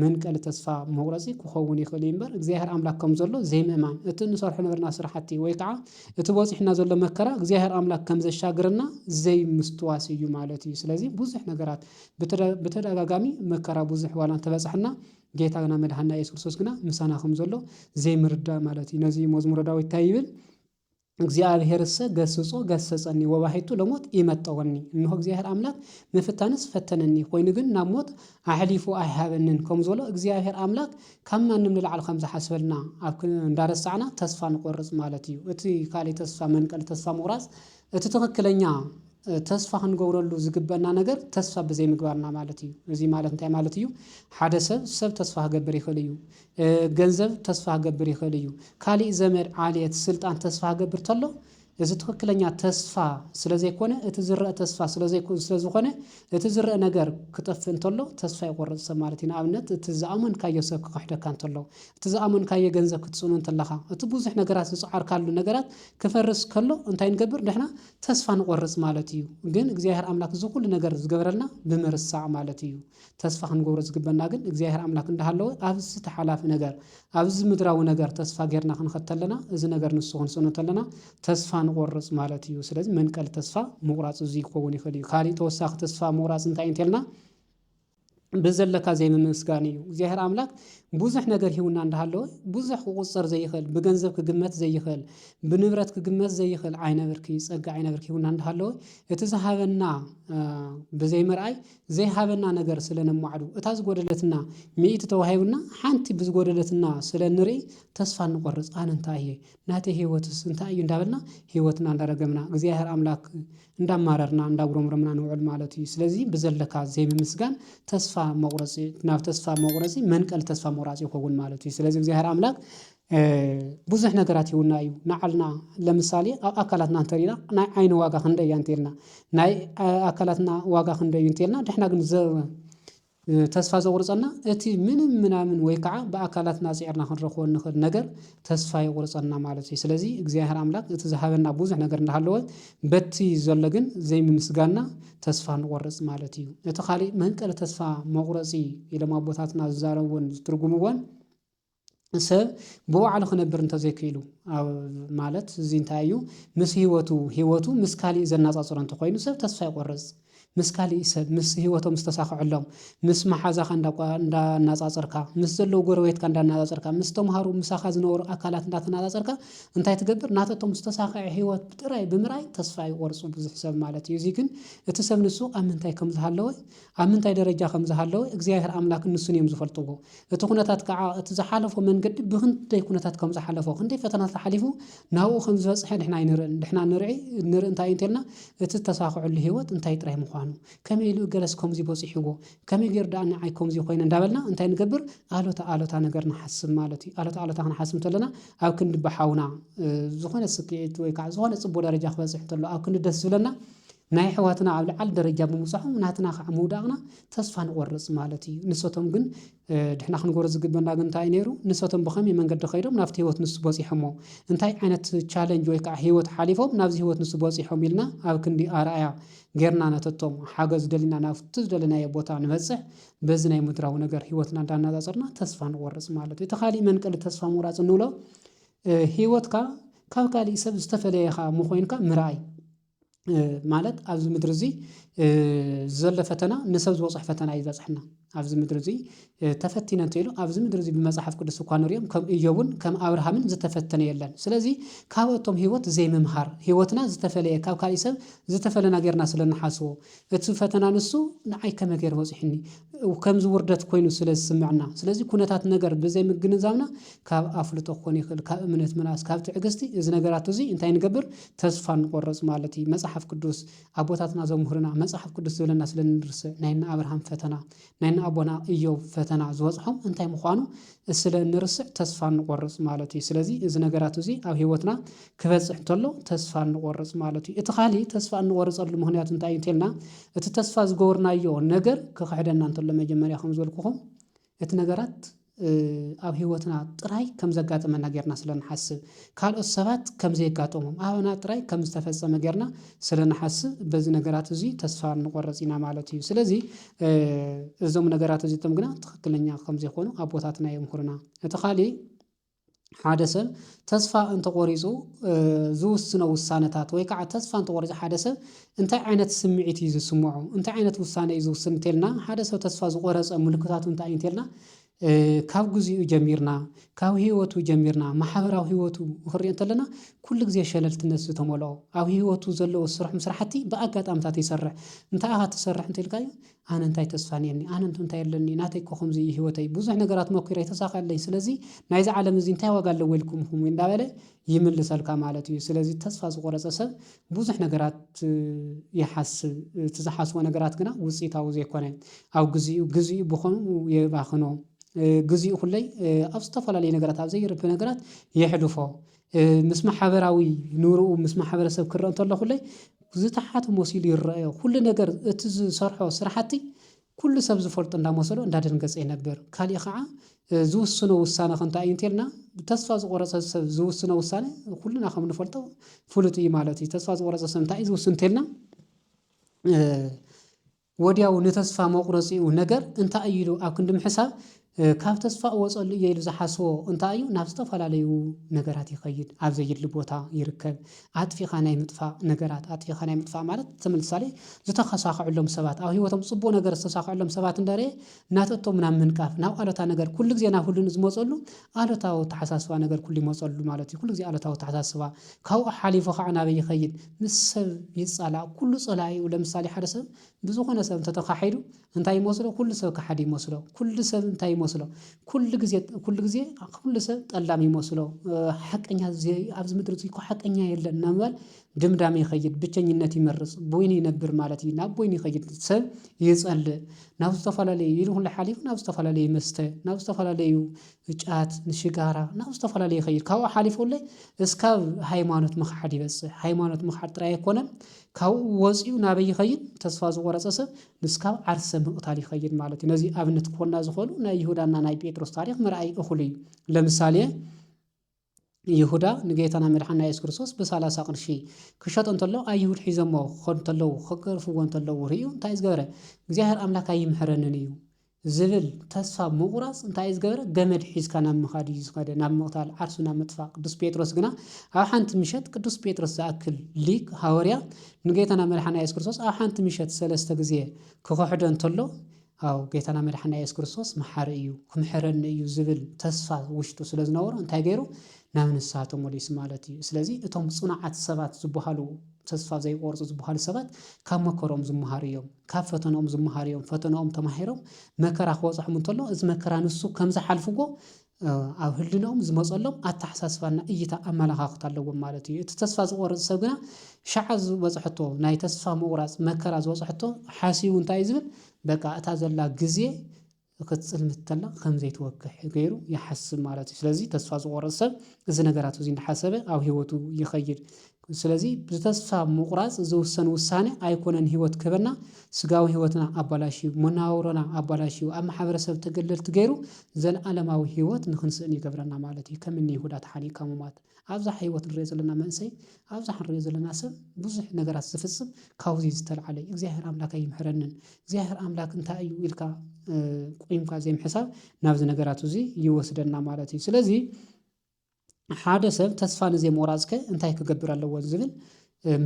መንቀል ተስፋ መቁረጺ ክኸውን ይኽእል እምበር እግዚአብሔር አምላክ ከም ዘሎ ዘይምእማን እቲ ንሰርሖ ነበርና ስራሕቲ ወይ ከዓ እቲ በፂሕና ዘሎ መከራ እግዚአብሔር አምላክ ከም ዘሻግርና ዘይምስትዋስ እዩ ማለት እዩ። ስለዚህ ብዙሕ ነገራት በተደጋጋሚ መከራ ብዙሕ ዋላ ተበጽሕና ጌታና መድኃኒትና ኢየሱስ ክርስቶስ ግና ምሳና ከም ዘሎ ዘይምርዳእ ማለት እዩ። ነዚ መዝሙረ ዳዊት እንታይ ይብል እግዚአብሔርሰ ገስጾ ገሰጸኒ ወባሕቱ ለሞት ይመጠወኒ እንሆ እግዚአብሔር አምላክ ምፍታንስ ፈተነኒ ኮይኑ ግን ናብ ሞት ኣሕሊፉ ኣይሃበንን ከም ዘሎ እግዚአብሔር አምላክ ካብ ማንም ንላዕሊ ከም ዝሓስበልና ኣብ እንዳረሳዕና ተስፋ ንቆርጽ ማለት እዩ። እቲ ካሊእ ተስፋ መንቀል ተስፋ ምቑራጽ እቲ ትክክለኛ ተስፋ ክንገብረሉ ዝግበና ነገር ተስፋ ብዘይ ምግባርና ማለት እዩ። እዚ ማለት እንታይ ማለት እዩ? ሓደ ሰብ ተስፋ ክገብር ይኽእል እዩ። ገንዘብ ተስፋ ክገብር ይኽእል እዩ። ካሊእ ዘመድ ዓልየት ስልጣን ተስፋ ክገብር ተሎ እዚ ትክክለኛ ተስፋ ስለዘይኮነ እቲ ዝርአ ተስፋ ስለዝኾነ እቲ ዝርአ ነገር ክጠፍእ እንተሎ ተስፋ ይቆርጽ ሰብ ማለት እዩ። ንኣብነት እቲ ዝኣመንካዮ ሰብ ክሕደካ እንተሎ እቲ ዝኣመንካዮ ገንዘብ ክትጽኑ እንተለኻ እቲ ብዙሕ ነገራት ዝጻዓርካሉ ነገራት ክፈርስ ከሎ እንታይ ንገብር ንሕና ተስፋ ንቆርጽ ማለት እዩ። ግን እግዚአብሔር አምላክ እዚ ኩሉ ነገር ዝገበረልና ብምርሳዕ ማለት እዩ። ተስፋ ክንገብሮ ዝግበና ግን እግዚአብሔር አምላክ እንዳሃለወ ኣብዚ ተሓላፊ ነገር ኣብዚ ምድራዊ ነገር ተስፋ ጌርና ክንኸተለና እዚ ነገር ንሱ ክንጽኑ እንተለና ተስፋ ንቆርጽ ማለት እዩ። ስለዚህ መንቀል ተስፋ ምቑራጽ እዚ ይኸውን ይኽእል እዩ። ካሊእ ተወሳኺ ተስፋ ምቑራጽ እንታይ እንተልና ብዘለካ ዘይምምስጋን እዩ እግዚአብሔር አምላክ ብዙሕ ነገር ሂውና እንዳሃለወ ብዙሕ ቁፅር ዘይኽእል ብገንዘብ ክግመት ዘይኽእል ብንብረት ክግመት ዘይኽእል ዓይነብርኪ ፀጋ ዓይነብርኪ ሂውና እንዳሃለወ እቲ ዝሃበና ብዘይምርኣይ ዘይሃበና ነገር ስለነማዕዱ እታ ዝጎደለትና ሚኢት ተዋሂቡና ሓንቲ ብዝጎደለትና ስለንርኢ ተስፋ እንቆርፅ ኣነ እንታይ እየ ናተይ ህይወትስ እንታይ እዩ እንዳበልና ህይወትና እንዳረገምና እግዚአብሔር አምላክ እንዳማረርና እንዳጉረምረምና ንውዕል ማለት እዩ። ስለዚ ብዘለካ ዘይምምስጋን ተስፋ መቁረፂ ናብ ተስፋ መቁረፂ መንቀል ተስፋ መቁረፂ ይኸውን ማለት እዩ። ስለዚ እግዚአብሔር አምላክ ብዙሕ ነገራት ሂውና እዩ ንዓልና ለምሳሌ ኣብ ኣካላትና እንተሪና ናይ ዓይኒ ዋጋ ክንደይ እያ እንተኢልና ናይ ኣካላትና ዋጋ ክንደይ እዩ እንተኢልና ድሕና ግን ተስፋ ዘቁርፀና እቲ ምንም ምናምን ወይ ከዓ በአካላትና ጽዕርና ክንረኽቦ ንኽእል ነገር ተስፋ ይቁርፀና ማለት እዩ። ስለዚ እግዚአብሔር አምላክ እቲ ዝሃበና ብዙሕ ነገር እንዳሃለወ በቲ ዘሎ ግን ዘይምምስጋንና ተስፋ ንቆርፅ ማለት እዩ። እቲ ካሊእ መንቀል ተስፋ መቁረፂ ኢሎም ኣቦታትና ዝዛረብዎን ዝትርጉምዎን ሰብ ብባዕሉ ክነብር እንተዘይክኢሉ ማለት እዚ እንታይ እዩ ምስ ህይወቱ ምስ ካሊእ ዘናፃፅሮ እንተኮይኑ ሰብ ተስፋ ይቆርፅ ምስ ካሊእ ሰብ ምስ ህይወቶም ዝተሳኽዐሎም ምስ መሓዛኻ እንዳናፃፀርካ ምስ ዘለው ጎረቤትካ እንዳናፃፀርካ ምስ ተምሃሩ ምሳኻ ዝነበሩ ኣካላት እንዳተናፃፀርካ እንታይ ትገብር ናተቶም ዝተሳኽዐ ህይወት ጥራይ ብምርኣይ ተስፋ ይቆርፁ ብዙሕ ሰብ ማለት እዩ። እዚ ግን እቲ ሰብ ንሱ ኣብ ምንታይ ከም ዝሃለወ ኣብ ምንታይ ደረጃ ከም ዝሃለወ እግዚአብሔር አምላክ ንሱን እዮም ዝፈልጥዎ። እቲ ኩነታት ከዓ እቲ ዝሓለፎ መንገዲ ብክንደይ ኩነታት ከም ዝሓለፎ ክንደይ ፈተናታት ሓሊፉ ናብኡ ከም ዝበፅሐ ድሕና ንርኢ እንታይ እንተልና እቲ ተሳኽዐሉ ህይወት እንታይ ጥራይ ምኳኑ ከመይ ኢሉ ገለስ ከምዚ በፂሕዎ ከመይ ገይሩ ዳኣ ንዓይ ከምዚ ኮይነ እንዳበልና እንታይ ንገብር ኣሎታ ነገር ንሓስብ ማለት እዩ። ኣሎታ ክንሓስብ እንተለና ኣብ ክንዲ በሓውና ዝኾነ ስክዒት ወይ ከዓ ዝኾነ ፅቡቅ ደረጃ ክበፅሕ እንተሎ ኣብ ክንዲ ደስ ዝብለና ናይ ኣሕዋትና ኣብ ልዓል ደረጃ ብምብፅሖም ናትና ከዓ ምውዳቕና ተስፋ ንቆርፅ ማለት እዩ። ንሶቶም ግን ድሕና ክንገብሮ ዝግበና ግን እንታይ ነይሩ ንሶቶም ብኸመይ መንገዲ ከይዶም ናብቲ ህይወት ንሱ በፂሖሞ እንታይ ዓይነት ቻለንጅ ወይ ከዓ ህይወት ሓሊፎም ናብዚ ህይወት ንሱ በፂሖም ኢልና ኣብ ክንዲ ኣርኣያ ጌርና ነተቶም ሓገዝ ደሊና ናብቲ ዝደለናዮ ቦታ ንበፅሕ በዚ ናይ ምድራዊ ነገር ህይወትና እንዳናፃፀርና ተስፋ ንቆርፅ ማለት እዩ። እቲ ካሊእ መንቀሊ ተስፋ ምቁራፅ እንብሎ ህይወትካ ካብ ካሊእ ሰብ ዝተፈለየኻ ምኮይንካ ምርኣይ ማለት ኣብዚ ምድሪ እዚ ዘሎ ፈተና ንሰብ ዝበፅሕ ፈተና እዩ ዝበፅሕና ኣብዚ ምድሪ እዚ ተፈቲነ እንተኢሉ ኣብዚ ምድሪ እዚ ብመፅሓፍ ቅዱስ እኳ ንሪኦም ከም ኢዮብን ከም ኣብርሃምን ዝተፈተነ የለን። ስለዚ ካብቶም ህይወት ዘይምምሃር ህይወትና ዝተፈለየ ካብ ካሊእ ሰብ ዝተፈለና ጌርና ስለንሓስቦ እቲ ፈተና ንሱ ንዓይ ከመይ ገይረ በፂሕኒ ከምዚ ውርደት ኮይኑ ስለ ዝስምዐና ስለዚ ኩነታት ነገር ብዘይ ምግንዛብና ካብ ኣፍልጦ ክኾን ይኽእል ካብ እምነት ምናስ ካብ ትዕግስቲ እዚ ነገራት እዚ እንታይ ንገብር ተስፋ ንቆርፅ ማለት እዩ። መፅሓፍ ቅዱስ ኣቦታትና ዘምህሩና መፅሓፍ ቅዱስ ዝብለና ስለንርስዕ ናይና ኣብርሃም ፈተና ናይና ኣቦና ኢዮብ ፈተና ዝበፅሖም እንታይ ምኳኑ ስለንርስዕ ተስፋ ንቆርፅ ማለት እዩ። ስለዚ እዚ ነገራት እዚ ኣብ ህይወትና ክበፅሕ እንተሎ ተስፋ ንቆርፅ ማለት እዩ። እቲ ካሊእ ተስፋ እንቆርፀሉ ምክንያቱ እንታይ እዩ እንተኢልና እቲ ተስፋ ዝገበርናዮ ነገር ክክሕደና እንተሎ መጀመርያ ከም ዝበልኩኹም እቲ ነገራት ኣብ ህይወትና ጥራይ ከም ዘጋጥመና ጌርና ስለንሓስብ ካልኦት ሰባት ከም ዘይጋጠሞም ኣብና ጥራይ ከም ዝተፈፀመ ጌርና ስለንሓስብ በዚ ነገራት እዚ ተስፋ ንቆርፅ ኢና ማለት እዩ። ስለዚ እዞም ነገራት እዚቶም ግና ትክክለኛ ከም ዘይኮኑ ኣቦታትና የምሁሩና። እቲ ካሊእ ሓደ ሰብ ተስፋ እንተቆሪፁ ዝውስኖ ውሳነታት ወይ ከዓ ተስፋ እንተቆሪፁ ሓደ ሰብ እንታይ ዓይነት ስምዒት እዩ ዝስምዖ እንታይ ዓይነት ውሳነ እዩ ዝውስን እንተኢልና ሓደ ሰብ ተስፋ ዝቆረፀ ምልክታቱ እንታይ እዩ እንተኢልና ካብ ግዚኡ ጀሚርና ካብ ህይወቱ ጀሚርና ማሕበራዊ ህይወቱ ክሪኦ እንተለና ኩሉ ግዜ ሸለልትነት ዝተመልኦ ኣብ ህይወቱ ዘለዎ ስራሕቲ ብኣጋጣሚታት ይሰርሕ እንታይ ኢኻ ትሰርሕ እንተኢልካዮ ኣነ እንታይ ተስፋ ነኒ ኣነ እንታይ ኣለኒ ናተይ እኮ ከምዚ ህይወተይ ብዙሕ ነገራት መኪረ የተሳካለይ ስለዚ ናይዚ ዓለም እዚ እንታይ ዋጋ ኣለዎ ኢልኩም እንዳበለ ይምልሰልካ ማለት እዩ። ስለዚ ተስፋ ዝቆረፀ ሰብ ብዙሕ ነገራት ይሓስብ እቲ ዝሓስቦ ነገራት ግና ውፅኢታዊ ዘይኮነ ኣብ ግዚኡ ብኾኑ የባኽኖ ግዚኡ ኩለይ ኣብ ዝተፈላለዩ ነገራት ኣብ ዘይርብ ነገራት የሕልፎ ምስ ማሕበራዊ ኑርኡ ምስ ማሕበረሰብ ክረአ እንተሎ ኩለይ ዝተሓተ መሲሉ ይረአዮ ኩሉ ነገር እቲ ዝሰርሖ ስራሕቲ ኩሉ ሰብ ዝፈልጦ እንዳመሰሎ እንዳደንገፀ ይነብር። ካሊእ ከዓ ዝውስኖ ውሳነ እንታይ እዩ እንተኢልና ተስፋ ዝቆረፀ ሰብ ዝውስኖ ውሳነ ኩሉና ከም ንፈልጦ ፍሉጥ እዩ ማለት እዩ። ተስፋ ዝቆረፀ ሰብ እንታይ እዩ ዝውስን እንተኢልና ወዲያው ንተስፋ መቁረፂኡ ነገር እንታይ እዩ ኢሉ ኣብ ክንዲ ምሕሳብ ካብ ተስፋ ወፀሉ እየ ኢሉ ዝሓስቦ እንታይ እዩ ናብ ዝተፈላለዩ ነገራት ይኸይድ ኣብ ዘይድሊ ቦታ ይርከብ ኣጥፊኻ ናይ ምጥፋእ ነገራት ኣጥፊኻ ናይ ምጥፋእ ማለት ተመልሳሌ ዝተኸሳኸዑሎም ሰባት ኣብ ሂወቶም ጽቡቕ ነገር ዝተሳኸዑሎም ሰባት እንደርየ እናተቶም ናብ ምንቃፍ ናብ ኣሎታ ነገር ኩሉ ግዜ ናብ ሁሉን ዝመፀሉ ኣሎታዊ ተሓሳስባ ነገር ኩሉ ይመፀሉ ማለት እዩ ኩሉ ግዜ ኣሎታዊ ተሓሳስባ ካብኡ ሓሊፉ ከዓ ናበይ ይኸይድ ምስ ሰብ ይጻላእ ኩሉ ጸላኢ እዩ ለምሳሌ ሓደ ሰብ ብዝኾነ ሰብ ተተኻሒዱ እንታይ ይመስሎ ኩሉ ሰብ ከሓዲ ይመስሎ ኩሉ ሰብ እንታይ ይመስሎ ኩሉ ግዜ ኩሉ ሰብ ጠላም ይመስሎ ሓቀኛ ኣብዚ ምድሪ እዚ ሓቀኛ የለን ናምባል ድምዳም ይኸይድ ብቸኝነት ይመርጽ ቦይኒ ይነብር ማለት እዩ ናብ ቦይኒ ይኸይድ ሰብ ይጸልእ ናብ ዝተፈላለዩ ኢሉ ሁሉ ሓሊፉ ናብ ዝተፈላለዩ መስተ ናብ ዝተፈላለዩ ጫት ንሽጋራ ናብ ዝተፈላለዩ ይኸይድ ካብኡ ሓሊፉለይ እስካብ ሃይማኖት ምኽሓድ ይበጽሕ ሃይማኖት ምኽሓድ ጥራይ ኣይኮነን ካብኡ ወፂኡ ናበይ ይኸይድ ተስፋ ዝቆረፀ ሰብ ንስካብ ዓርሰ ምቕታል ይኸይድ ማለት እዩ ነዚ ኣብነት ክኾና ዝኽእሉ ናይ ይሁዳና ናይ ጴጥሮስ ታሪክ ምርኣይ እኹል እዩ ለምሳሌ ይሁዳ ንጌታና መድሓና ኢየሱስ ክርስቶስ ብ30 ቅርሺ ክሸጦ እንተሎ ኣይሁድ ሒዘሞ ክኸዱ እንተለዉ ከገርፍዎ እንተለዉ ርእዩ እንታይ ዝገበረ እግዚአብሔር ኣምላክ ኣይምሕረንን እዩ ዝብል ተስፋ ምቑራጽ እንታይ ዝገበረ ገመድ ሒዝካ ናብ ምኻድ እዩ ዝኸደ ናብ ምቕታል ዓርሱ ናብ ምጥፋእ ቅዱስ ጴጥሮስ ግና ኣብ ሓንቲ ምሸት ቅዱስ ጴጥሮስ ዝኣክል ሊቅ ሃዋርያ ንጌታና መድሓና ኢየሱስ ክርስቶስ ኣብ ሓንቲ ምሸት 3 ግዜ ክኸሕዶ እንተሎ ኣው ጌታና መድሓና ኢየሱስ ክርስቶስ መሓሪ እዩ ክምሕረኒ እዩ ዝብል ተስፋ ውሽጡ ስለ ዝነበሮ እንታይ ገይሩ ናብ ንስሓ ተመሊሱ ማለት እዩ ስለዚ እቶም ጽኑዓት ሰባት ዝበሃሉ ተስፋ ዘይቆርጹ ዝበሃሉ ሰባት ካብ መከሮም ዝመሃሩ እዮም ካብ ፈተናኦም ዝመሃሩ እዮም ፈተናኦም ተማሂሮም መከራ ክወጽሖም እንተሎ እዚ መከራ ንሱ ከም ዝሓልፍዎ ኣብ ህልናኦም ዝመጸሎም ኣተሓሳስባና እይታ ኣመለኻኽት ኣለዎም ማለት እዩ እቲ ተስፋ ዝቆርጽ ሰብ ግና ሻዓ ዝበጽሕቶ ናይ ተስፋ ምቑራጽ መከራ ዝበጽሕቶ ሓሲቡ እንታይ ዝብል በቃ እታ ዘላ ግዜ ክትጽል ምተላ ከም ዘይትወክሕ ገይሩ ይሓስብ ማለት እዩ ስለዚ ተስፋ ዝቆርጽ ሰብ እዚ ነገራት እዚ እንዳሓሰበ ኣብ ህይወቱ ይኸይድ ስለዚ ብተስፋ ምቑራጽ ዝውሰን ውሳኔ ኣይኮነን ህይወት ክበና ስጋዊ ህይወትና ኣባላሽዩ መናወሮና ኣባላሽዩ ኣብ ማሕበረሰብ ተገለልቲ ገይሩ ዘለዓለማዊ ህይወት ንኽንስእን ይገብረና ማለት እዩ ከም እኒ ይሁዳ ተሓኒካ ሙማት ኣብዛ ህይወት ንሪኦ ዘለና መንእሰይ ኣብዛ ንሪኦ ዘለና ሰብ ብዙሕ ነገራት ዝፍጽም ካብዚ ዝተልዓለ እግዚአብሔር ኣምላክ ኣይምሕረንን እግዚአብሔር ኣምላክ እንታይ እዩ ኢልካ ቆይምካ ዘይምሕሳብ ናብዚ ነገራት እዚ ይወስደና ማለት እዩ ስለዚ ሓደ ሰብ ተስፋ ንዘይምቑራጽከ እንታይ ክገብር ኣለዎ ዝብል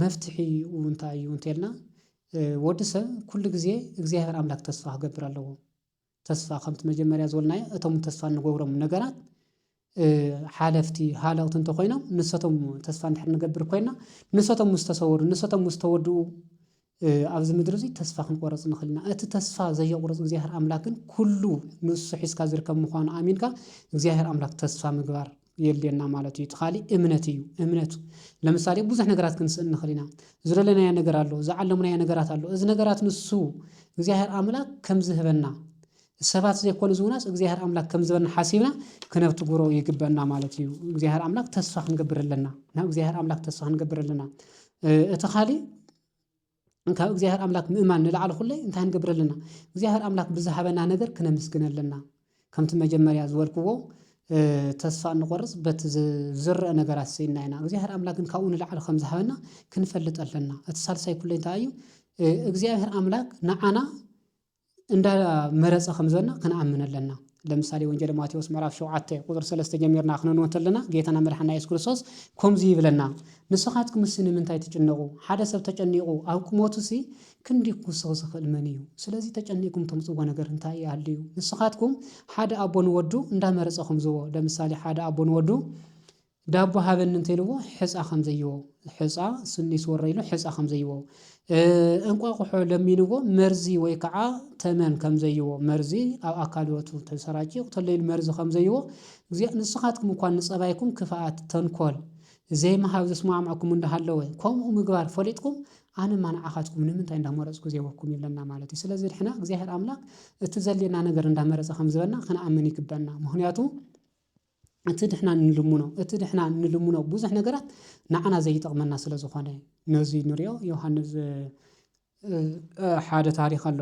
መፍትሒ እንታይ እዩ እንተልና ወዲ ሰብ ኩሉ ግዜ እግዚአብሔር ኣምላክ ተስፋ ክገብር ኣለዎ ተስፋ ከምቲ መጀመርያ ዝበልናዮ እቶም ተስፋ ንገብሮም ነገራት ሓለፍቲ ሃለውቲ እንተኮይኖም ንሰቶም ተስፋ እንድሕር ንገብር ኮይና ንሰቶም ምስተሰወሩ ንሰቶም ምስተወድኡ ኣብዚ ምድሪ እዚ ተስፋ ክንቆርጽ ንኽእል ኢና እቲ ተስፋ ዘየቁርጽ እግዚአብሔር ኣምላክን ኩሉ ንሱ ሒዝካ ዝርከብ ምዃኑ ኣሚንካ እግዚአብሔር ኣምላክ ተስፋ ምግባር የልየና ማለት እዩ ትኻሊ እምነት እዩ እምነቱ ለምሳሌ ብዙሕ ነገራት ክንስእን ንኽእል ኢና ዝደለናዮ ነገር ኣሎ ዝዓለምናዮ ነገራት ኣሎ እዚ ነገራት ንሱ እግዚአብሔር ኣምላክ ከም ዝህበና ሰባት ዘይኮኑ ዝውናስ እግዚአብሔር ኣምላክ ከም ዝህበና ሓሲብና ክነብትጉሮ ይግበና ማለት እዩ እግዚአብሔር ኣምላክ ተስፋ ክንገብር ኣለና ናብ እግዚአብሔር ኣምላክ ተስፋ ክንገብር ኣለና እቲ ኻሊ ካብ እግዚአብሔር ኣምላክ ምእማን ንላዕለ ኩለይ እንታይ ክንገብር ኣለና እግዚአብሔር ኣምላክ ብዝሃበና ነገር ክነምስግን ኣለና ከምቲ መጀመርያ ዝበልክዎ ተስፋ እንቆርጽ በቲ ዝርአ ነገራት ሰይና ኢና እግዚአብሔር ኣምላክ ግን ካብኡ ንላዕለ ከም ዝሃበና ክንፈልጥ ኣለና እቲ ሳልሳይ ኩለይ እንታይ እዩ እግዚአብሔር ኣምላክ ንዓና እንዳ መረፀ ከም ዘለና ክንኣምን ኣለና ለምሳሌ ወንጌል ማቴዎስ ምዕራፍ 7 ቁጥር 3 ጀሚርና ክንንወ እንተለና ጌታና መድሓና ኢየሱስ ክርስቶስ ከምዚ ይብለና ንስኻትኩም ንምንታይ ትጭነቁ ሓደ ሰብ ተጨኒቁ ኣብ ቁመቱ ሲ ክንዲ ክውስኽ ዝኽእል መን እዩ ስለዚ ተጨኒቁም ተምጽዎ ነገር እንታይ ያህልዩ ንስኻትኩም ሓደ ኣቦ ንወዱ እንዳመረፀኹም ዝዎ ለምሳሌ ሓደ ኣቦ ንወዱ ዳቦ ሃበን እንተይልዎ ሕፃ ከም ዘይዎ ሕፃ ስኒስ ወረይሉ ሕፃ ከም ዘይዎ እንቋቁሖ ለሚንዎ መርዚ ወይ ከዓ ተመን ከም ዘይዎ መርዚ ኣብ ኣካልወቱ ተሰራጭ ተለይሉ መርዚ ከም ዘይዎ ንስኻትኩም እንኳን ንጸባይኩም ክፍኣት ተንኮል ዘይመሃብ ዝስማዕማዕኩም እንዳሃለወ ከምኡ ምግባር ፈሊጥኩም ኣነ ማንዓኻትኩም ንምንታይ እንዳመረጽኩ ዘይወኩም ይለና ማለት እዩ ስለዚ ድሕና እግዚአብሔር ኣምላክ እቲ ዘልየና ነገር እንዳመረጸ ከም ዝበና ክንኣምን ይግበና ምክንያቱ እቲ ድሕና ንልሙኖ ብዙሕ ነገራት ንዓና ዘይጠቕመና ስለ ዝኾነ ነዚ ንሪኦ ዮሃንስ ሓደ ታሪክ ኣሎ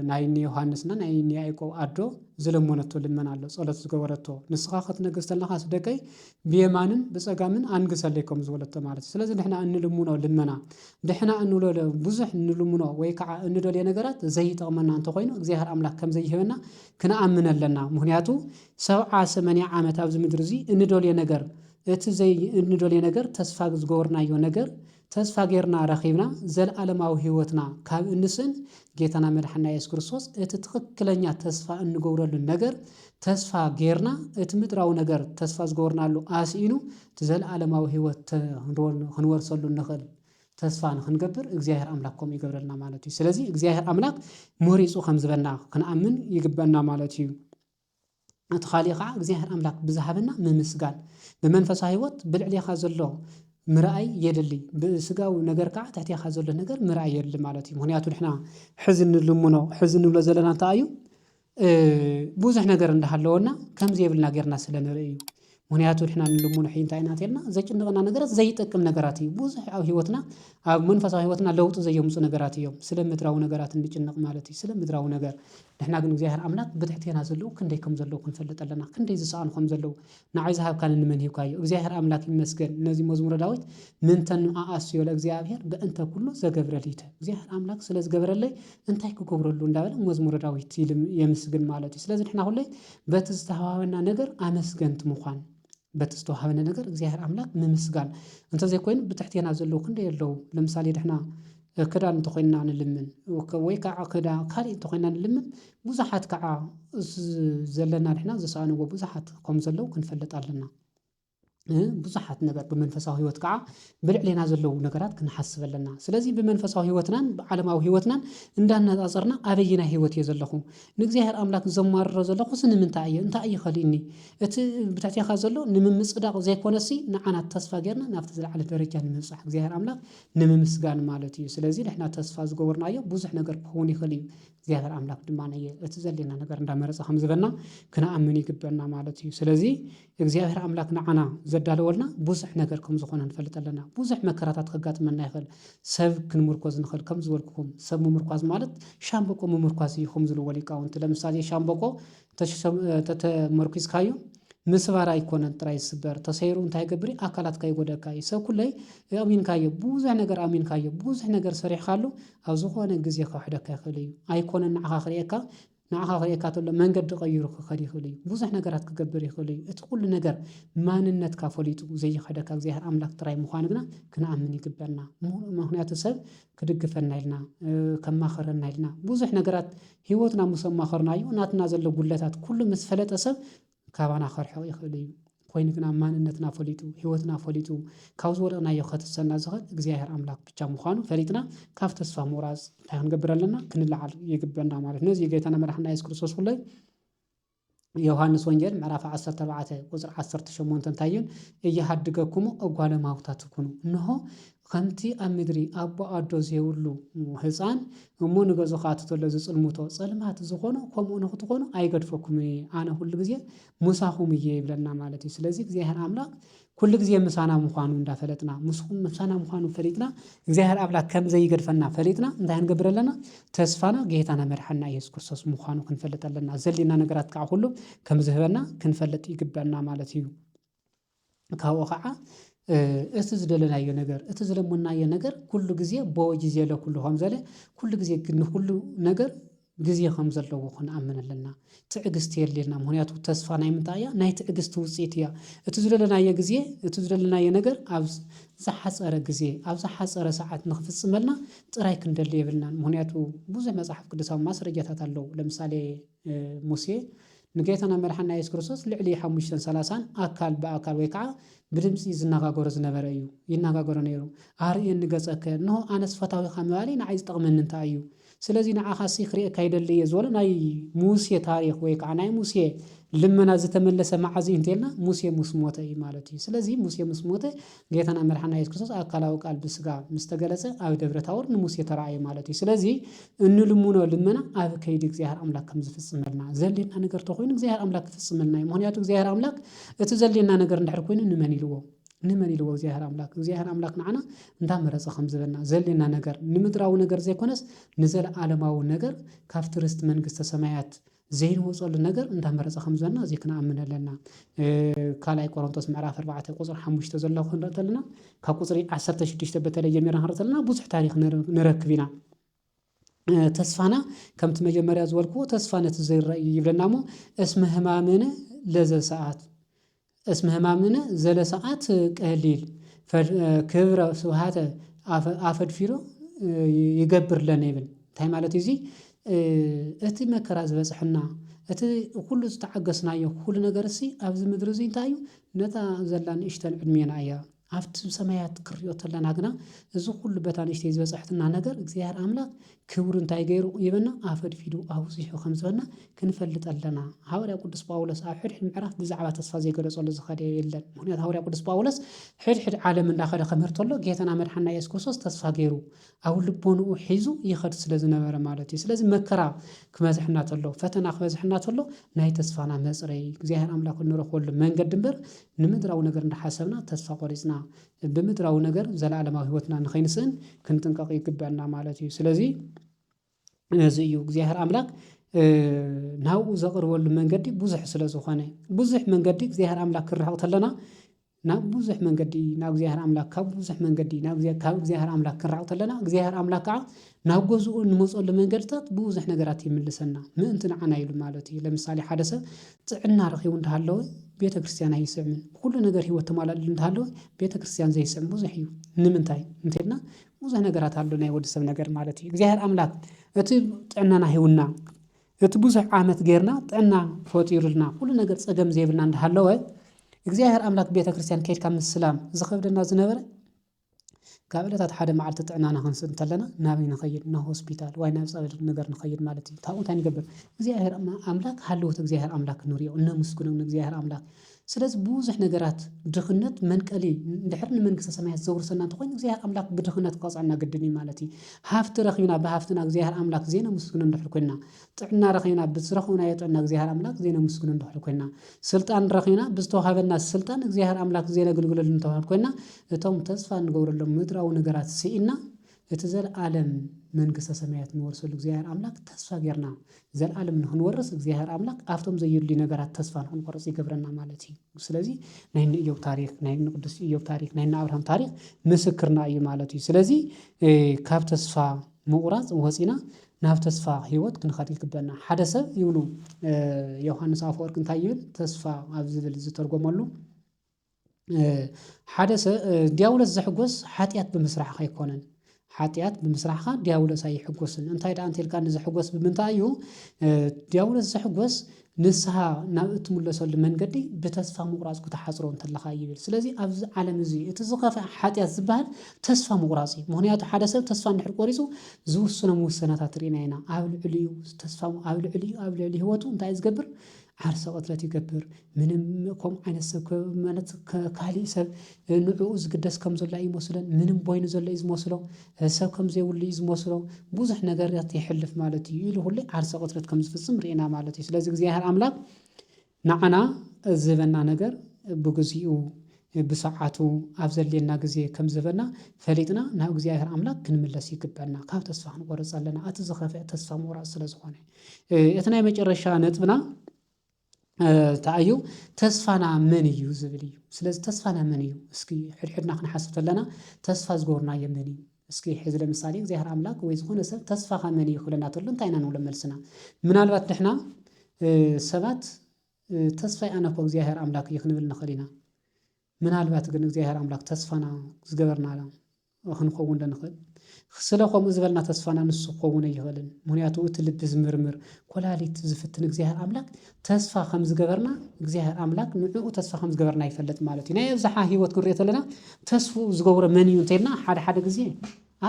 ናይኒ ዮሃንስና ናይኒ ያዕቆብ ኣዶ ዝለመነቶ ልመና ኣሎ ጸሎት ዝገበረቶ ንስኻ ክትነግስ ተለኻ ስደቀይ ብየማንን ብጸጋምን አንግሰለይ ከም ዝበለቶ ማለት ስለዚ ንሕና እንልሙኖ ልመና ድሕና እንብሎ ብዙሕ እንልሙኖ ወይ ከዓ እንደልየ ነገራት ዘይጠቕመና እንተኮይኑ እግዚአብሔር ኣምላክ ከም ዘይህበና ክንኣምን ኣለና ምክንያቱ 70-80 ዓመት ኣብዚ ምድሪ እዚ እንደልየ ነገር እቲ ዘይ እንደልየ ነገር ተስፋ ዝገበርናዮ ነገር ተስፋ ጌርና ረኺብና ዘለዓለማዊ ህይወትና ካብ እንስን ጌታና መድሓና ኢየሱስ ክርስቶስ እቲ ትክክለኛ ተስፋ እንገብረሉ ነገር ተስፋ ጌርና እቲ ምድራዊ ነገር ተስፋ ዝገበርናሉ ኣስኢኑ እቲ ዘለዓለማዊ ህይወት ክንወርሰሉ ንኽእል ተስፋ ንክንገብር እግዚአብሔር ኣምላክ ከም ይገብረልና ማለት እዩ ስለዚ እግዚአብሔር ኣምላክ መሪፁ ከም ዝበና ክንኣምን ይግበና ማለት እዩ እቲ ኻሊእ ከዓ እግዚአብሔር ኣምላክ ብዝሃበና ምምስጋን ብመንፈሳዊ ህይወት ብልዕልኻ ዘሎ ምርኣይ የድሊ ብስጋዊ ነገር ከዓ ትሕቲኻ ዘሎ ነገር ምርኣይ የድሊ ማለት እዩ ምክንያቱ ንሕና ሕዚ እንልሙኖ ሕዚ እንብሎ ዘለና እንታይ እዩ ብዙሕ ነገር እንዳሃለወና ከምዚ የብልና ጌርና ስለንርኢ እዩ ምክንያቱ ንሕና እንልሙኖ እንታይ ኢና ተልና ዘጭንቀና ነገራት ዘይጠቅም ነገራት እዩ ብዙሕ ኣብ ህይወትና ኣብ መንፈሳዊ ህይወትና ለውጥ ዘየምፁ ነገራት እዮም ስለ ምድራዊ ነገራት እንጭንቅ ማለት እዩ ስለ ምድራዊ ነገር ንሕና ግን እግዚአብሔር ኣምላክ ብትሕቲና ዘለው ክንደይ ከም ዘለው ክንፈልጥ ኣለና ክንደይ ዝሰኣኑ ከም ዘለው ንዓይ ዝሃብካን ንመን ሂብካዮ እግዚአብሔር ኣምላክ ይመስገን ነዚ መዝሙረ ዳዊት ምንተን ኣስዮ ለእግዚአብሔር በእንተ ኩሉ ዘገብረልይተ እግዚአብሔር ኣምላክ ስለ ዝገበረለይ እንታይ ክገብረሉ እንዳበለ መዝሙረ ዳዊት የምስግን ማለት እዩ ስለዚ ንሕና ሁሌ በቲ ዝተሃበና ነገር ኣመስገንቲ ምዃን በቲ ዝተሃበነ ነገር እግዚአብሔር ኣምላክ ምምስጋን እንተዘይኮይኑ ብትሕቲና ዘለው ክንደይ ኣለው ለምሳሌ ድሕና ክዳን እንተኮይንና ንልምን ወይ ከዓ ክዳን ካልእ እንተኮይንና ንልምን ብዙሓት ከዓ ዘለና ድሕና ዝሰኣንዎ ብዙሓት ከም ዘለው ክንፈልጥ ኣለና ብዙሓት ነገር ብመንፈሳዊ ህይወት ከዓ ብልዕልና ዘለው ነገራት ክንሓስብ ኣለና ስለዚ ብመንፈሳዊ ህይወትናን ብዓለማዊ ህይወትናን እንዳነፃፀርና ኣበይና ህይወት እየ ዘለኹ ንእግዚአብሔር ኣምላክ ዘማርሮ ዘለኹ ንምንታይ እየ እንታይ ይኸሊኒ እቲ ብትሕቲኻ ዘሎ ንምምፅዳቕ ዘይኮነሲ ንዓና ተስፋ ጌርና ናብቲ ዝለዓለ ደረጃ ንምብፃሕ እግዚአብሔር ኣምላክ ንምምስጋን ማለት እዩ ስለዚ ንሕና ተስፋ ዝገበርናዮ ብዙሕ ነገር ክኸውን ይኽእል እዩ እግዚአብሔር ኣምላክ ድማ እቲ ዘድልየና ነገር እንዳመረፀ ከም ዝበና ክንኣምን ይግበአና ማለት እዩ ስለዚ እግዚአብሔር ኣምላክ ንዓና ዘዳለወልና ብዙሕ ነገር ከም ዝኾነ ንፈልጥ ኣለና ብዙሕ መከራታት ከጋጥመና ይኽእል ሰብ ክንምርኮዝ ንኽእል ከም ዝበልኩኩም ሰብ ምምርኳዝ ማለት ሻምበቆ ምምርኳዝ እዩ ከም ዝብልዎ ሊቃውንቲ ለምሳሌ ሻምበቆ ተመርኩዝካዮ ምስባር ኣይኮነን ጥራይ ዝስበር ተሰይሩ እንታይ ገብር ኣካላትካ ይጎደካ እዩ ሰብ ኩለይ ኣሚንካዮ ብዙሕ ነገር ኣሚንካዮ ብዙሕ ነገር ሰሪሕካሉ ኣብ ዝኾነ ግዜ ከውሕደካ ይኽእል እዩ ኣይኮነን ንዓኻ ክሪአካ ተሎ መንገዲ ቀይሩ ክኸድ ይኽእል እዩ ብዙሕ ነገራት ክገብር ይኽእል እዩ እቲ ኩሉ ነገር ማንነትካ ፈሊጡ ዘይኸደካ እግዚአብሔር ኣምላክ ጥራይ ምዃኑ ግና ክንኣምን ይግበአና ምክንያቱ ሰብ ክድግፈና ኢልና ከማኸረና ኢልና ብዙሕ ነገራት ህይወትና ምስ ኣማኸርናዮ ናትና ዘሎ ጉለታት ኩሉ ምስ ፈለጠ ሰብ ካባና ኸርሕቕ ይኽእል እዩ ኮይኑ ግና ማንነትና ፈሊጡ ህይወትና ፈሊጡ ካብ ዝወደቕናዮ ከትሰና ዝኽእል እግዚአብሔር ኣምላክ ብቻ ምዃኑ ፈሊጥና ካብ ተስፋ ምቑራፅ እንታይ ክንገብር ኣለና ክንለዓል ይግበአና ማለት ነው እዚ ጌታና መድሓኒትና ኢየሱስ ክርስቶስ ሁሉ ዮሐንስ ወንጌል ምዕራፍ 14 ቁጥር 18 እንታይ እዩ እየሃድገኩሙ እጓለ እማውታት ትኩኑ እንሆ ከምቲ ኣብ ምድሪ ኣቦ ኣዶ ዘይብሉ ህፃን እሞ ንገዙ ካትተሎ ዝፅልሙቶ ፀልማት ዝኾኑ ከምኡ ንኽትኾኑ ኣይገድፈኩም ኣነ ኩሉ ግዜ ምሳኹም እየ ይብለና ማለት እዩ ስለዚ እግዚአብሔር ኣምላክ ኩሉ ግዜ ምሳና ምዃኑ እንዳፈለጥና ምሳና ምዃኑ ፈሊጥና እግዚአብሔር ኣምላክ ከም ዘይገድፈና ፈሊጥና እንታይ ክንገብር ኣለና ተስፋና ጌታና መድሓኒትና ኢየሱስ ክርስቶስ ምዃኑ ክንፈልጥ ኣለና ዘድልየና ነገራት ከዓ ሁሉ ከም ዝህበና ክንፈልጥ ይግበአና ማለት እዩ ካብኡ ከዓ እቲ ዝደለናዮ ነገር እቲ ዝለመናዮ ነገር ኩሉ ግዜ በጊዜ ለኩሉ ከም ዘለ ኩሉ ግዜ ግን ኩሉ ነገር ግዜ ከም ዘለዎ ክንኣምን ኣለና ትዕግስቲ የድልየና ምክንያቱ ተስፋ ናይ ምንታይ እያ ናይ ትዕግስቲ ውፅኢት እያ እቲ ዝደለናዮ ግዜ እቲ ዝደለናዮ ነገር ኣብ ዝሓፀረ ግዜ ኣብ ዝሓፀረ ሰዓት ንኽፍፅመልና ጥራይ ክንደሊ የብልናን ምክንያቱ ብዙሕ መፅሓፍ ቅዱሳዊ ማስረጃታት ኣለዉ ለምሳሌ ሙሴ ንጌታና መድሓኒትና ኢየሱስ ክርስቶስ ልዕሊ 530 ኣካል ብኣካል ወይ ከዓ ብድምፂ ዝነጋገሮ ዝነበረ እዩ ይነጋገሮ ነይሩ ኣርእየኒ ገፀከ እንሆ ኣነስ ፈታዊኻ ምባለይ ንዓይ ዝጠቕመኒ እንታይ እዩ ስለዚ ንዓኻሲ ክሪአካ ይደሊ እየ ዝበሎ ናይ ሙሴ ታሪክ ወይ ከዓ ናይ ሙሴ ልመና ዝተመለሰ መዓዝ እዩ እንተኢልና ሙሴ ምስ ሞተ እዩ ማለት እዩ ስለዚ ሙሴ ምስ ሞተ ጌታና መድሓኒትና ኢየሱስ ክርስቶስ ኣካላዊ ቃል ብስጋ ምስ ተገለፀ ኣብ ደብረ ታቦር ንሙሴ ተረኣየ ማለት እዩ ስለዚ እንልሙኖ ልመና ኣብ ከይዲ እግዚአብሔር ኣምላክ ከም ዝፍፅመልና ዘድልየና ነገር ተኮይኑ እግዚአብሔር ኣምላክ ክፍፅመልና እዩ ምክንያቱ እግዚአብሔር ኣምላክ እቲ ዘድልየና ነገር እንድሕር ኮይኑ ንመን ኢልዎ نمن يلو እግዚአብሔር አምላክ نعنا እንዳመረጸ ከምዝበና ዘለና ነገር ንምድራው ነገር ዘይኮነስ ንዘለ ዓለማው ነገር ካፍትርስት መንግስተ ሰማያት ዘይን ወጾል ነገር እንዳመረጸ ከምዝበና እዚ ክናአምነለና ካልኣይ ቆሮንቶስ ምዕራፍ 4 ቁጥር 5 ዘለው እንደተልና ካብ ቁጥሪ 16 በተለየ የሚራህርተልና ብዙሕ ታሪክ ንረክብና ተስፋና ከምት መጀመሪያ ዝወልኩ ተስፋነት ዘይራይ ይብለናሞ እስመ ህማምነ ለዘ ሰዓት اسم همامنا زل ساعات قليل كبر سبحات افد فيرو يقبر لنا يبل تاي مالتي زي اتي مكراز بصحنا اتي كل استعقسنا يو كل ነገር سي ابز مدر زي تايو نتا زلان اشتل علمينا ايا አፍት ሰማያት ክርዮተለና ግና እዚ ሁሉ በታንሽተ ዝበጽሕትና ነገር እግዚአብሔር አምላክ ክብሩ እንታይ ገይሩ ይበና አፈድ ፊዱ አውሲሑ ከምዝበና ክንፈልጠለና ሐዋርያ ቅዱስ ጳውሎስ ኣብ ሕድሕድ ምዕራፍ ብዛዕባ ተስፋ ዘይገለጸሉ ዝኸደ የለን ምክንያቱ ሐዋርያ ቅዱስ ጳውሎስ ሕድሕድ ዓለም እንዳኸደ ከመርተሎ ጌታና መድሓና ኢየሱስ ክርስቶስ ተስፋ ገይሩ ኣብ ልቦኑ ሒዙ ይኸድ ስለዝነበረ ማለት እዩ ስለዚህ መከራ ክመዝሕና ተሎ ፈተና ክመዝሕና ተሎ ናይ ተስፋና መጽረይ እግዚአብሔር አምላክ ንረኽበሉ መንገድ ድንበር ንምድራው ነገር እንዳሓሰብና ተስፋ ቆሪጽና በምድራው ነገር ዘላለማዊ ህይወትና ንኸይንስን ክንጥንቀቅ ይግባና ማለት እዩ ስለዚህ እዚ እግዚአብሔር አምላክ ናው ዘቅርበሉ መንገዲ ብዙሕ ስለዝኾነ ብዙሕ መንገዲ እግዚአብሔር አምላክ ክራሕቕ ተለና ናብ ብዙሕ መንገዲ ናብ እግዚአብሔር አምላክ ካብ ብዙሕ መንገዲ ናብ እግዚአብሔር አምላክ ክራሕቕ ተለና እግዚአብሔር አምላክ ከዓ ናብ ገዝኡ ንመጽሉ መንገድታት ብዙሕ ነገራት ይምልሰና ምእንቲ ንዓና ኢሉ ማለት እዩ ለምሳሌ ሓደ ሰብ ጥዕና ረኺቡ እንዳሃለወ ቤተ ክርስቲያን አይስዕምን ሁሉ ነገር ህይወት ተማላል እንዳሃለወ ቤተ ክርስቲያን ዘይስዕም ብዙሕ እዩ ንምንታይ እንተልና ብዙሕ ነገራት አሉ ናይ ወዲ ሰብ ነገር ማለት እዩ እግዚአብሔር አምላክ እቲ ጥዕናና ሂውና እቲ ብዙሕ ዓመት ጌርና ጥዕና ፈጢሩልና ሁሉ ነገር ጸገም ዘይብልና እንዳሃለወ እግዚአብሔር አምላክ ቤተ ክርስቲያን ከይድካ ምስላም ዝኸብደና ዝነበረ ካብ ዕለታት ሓደ መዓልቲ ጥዕናና ክንስእ እንተለና ናበይ ንኸይድ ናብ ሆስፒታል ወይ ናብ ጸበል ነገር ንኸይድ ማለት እዩ ታውታ ንገብር እግዚአብሔር አምላክ ሃለወት እግዚአብሔር አምላክ ንሪኦ እነመስግነው እግዚአብሔር አምላክ ስለዚህ ብዙሕ ነገራት ድኽነት መንቀሊ እንድሕር ንመንግስተ ሰማያት ዘውርሰና እንተኮይኑ እግዚአብሔር አምላክ ብድኽነት ከውፃና ግድን እዩ ማለት እዩ ሃፍቲ ረኺብና ብሃፍትና እግዚአብሔር አምላክ ዜና መስግነው እንድሕር ኮይና ጥዕና ረኺብና ብዝረኽብና የጥዕና እግዚአብሔር አምላክ ዜና መስግነው እንድሕር ኮይና ስልጣን ረኺብና ብዝተዋሃበና ስልጣን እግዚአብሔር አምላክ ዜና ግልግሎት እንተዋሃብ ኮይና እቶም ተስፋ ንገብረሎም ምድራዊ ነገራት ስኢና እቲ ዘለዓለም መንግስተ ሰማያት ንወርሰሉ እግዚአብሔር አምላክ ተስፋ ጌርና ዘለዓለም ንኽንወርስ እግዚአብሔር አምላክ afቶም ዘይብሉ ነገራት ተስፋ ንኽንቆርጽ ይገብረና ማለት እዩ ስለዚህ ናይ ኢዮብ ታሪክ ናይ ቅዱስ ኢዮብ ታሪክ ናይ አብርሃም ታሪክ ምስክርና እዩ ማለት እዩ ስለዚህ ካብ ተስፋ ምቁራጽ ወፂና ናብ ተስፋ ህይወት ክንኸድ ይግበና ሓደ ሰብ ይብሉ ዮሐንስ አፈወርቅ እንታይ ይብል ተስፋ ኣብ ዝብል ዝተርጎመሉ ሓደ ሰብ ዲያብሎስ ዘሕጎስ ኃጢአት ብምስራሕ ኣይኮነን ኃጢአት ብምስራሕኻ ዲያብሎስ ኣይሕጎስን እንታይ ዳ አንተልካ ንዝሕጎስ ብምንታይ እዩ ዲያብሎስ ዘሕጎስ ንስሓ ናብ እትምለሰሉ መንገዲ ብተስፋ ምቁራጽ ክትሓጽሮ እንተለኻ ይብል ስለዚህ ኣብዚ ዓለም እዚ እቲ ዝኸፍአ ኃጢአት ዝበሃል ተስፋ ምቁራጽ እዩ ምክንያቱ ሓደ ሰብ ተስፋ እንድሕር ቆሪጹ ዝውስኖም ውሳነታት ርኢና ኢና ኣብ ልዕሊኡ ተስፋ ኣብ ልዕሊ ህይወቱ እንታይ ዝገብር ዓርሰ ቅትለት ይገብር ምንም ከም ዓይነት ሰብ ማለት ካሊእ ሰብ ንዕኡ ዝግደስ ከም ዘሎ ይመስለን ምንም ቦይኑ ዘሎ ዝመስሎ ሰብ ከም ዘይውሉ ዝመስሎ ብዙሕ ነገራት ይሕልፍ ማለት እዩ ኢሉ ሁሉ ዓርሰ ቅትለት ከም ዝፍጽም ርኢና ማለት እዩ ስለዚህ እግዚአብሔር አምላክ ንዓና ዝበና ነገር ብግዚኡ ብሰዓቱ ኣብ ዘልየና ግዜ ከም ዝበና ፈሊጥና ናብ እግዚአብሔር አምላክ ክንምለስ ይግባና ካብ ተስፋ ክንቆርጽ ኣለና እቲ ዝኸፍአ ተስፋ ምቁራጽ ስለዝኾነ እቲ ናይ መጨረሻ ነጥብና ታዩ ተስፋና ምን እዩ ዝብል እዩ ስለዚህ ተስፋና ምን እዩ እስኪ ሕድሕድና ክንሓስብ ተለና ተስፋ ዝገብርና የምን እዩ እስኪ ሕዚ ለምሳሌ እግዚአብሔር አምላክ ወይ ዝኾነ ሰብ ተስፋኻ ምን እዩ ክለና ተሎ እንታይ ኢና ነው ለመልስና ምናልባት ድሕና ሰባት ተስፋ ኣነኮ እግዚአብሔር አምላክ ይኽንብል ንኽእል ኢና ምናልባት ግን እግዚአብሔር አምላክ ተስፋና ዝገበርና ክንኸውን ንኽእል ስለኾም ዝበልና ተስፋና ንሱ ክኸውን ኣይኽእልን ምክንያቱ እቲ ልቢ ዝምርምር ኮላሊት ዝፍትን እግዚአብሔር አምላክ ተስፋ ከም ዝገበርና እግዚአብሔር አምላክ ንዕኡ ተስፋ ከም ዝገበርና ይፈልጥ ማለት እዩ ናይ ኣብዝሓ ህይወት ክንሪኦ ተለና ተስፉ ዝገብሮ መን እዩ እንተልና ሓደ ግዜ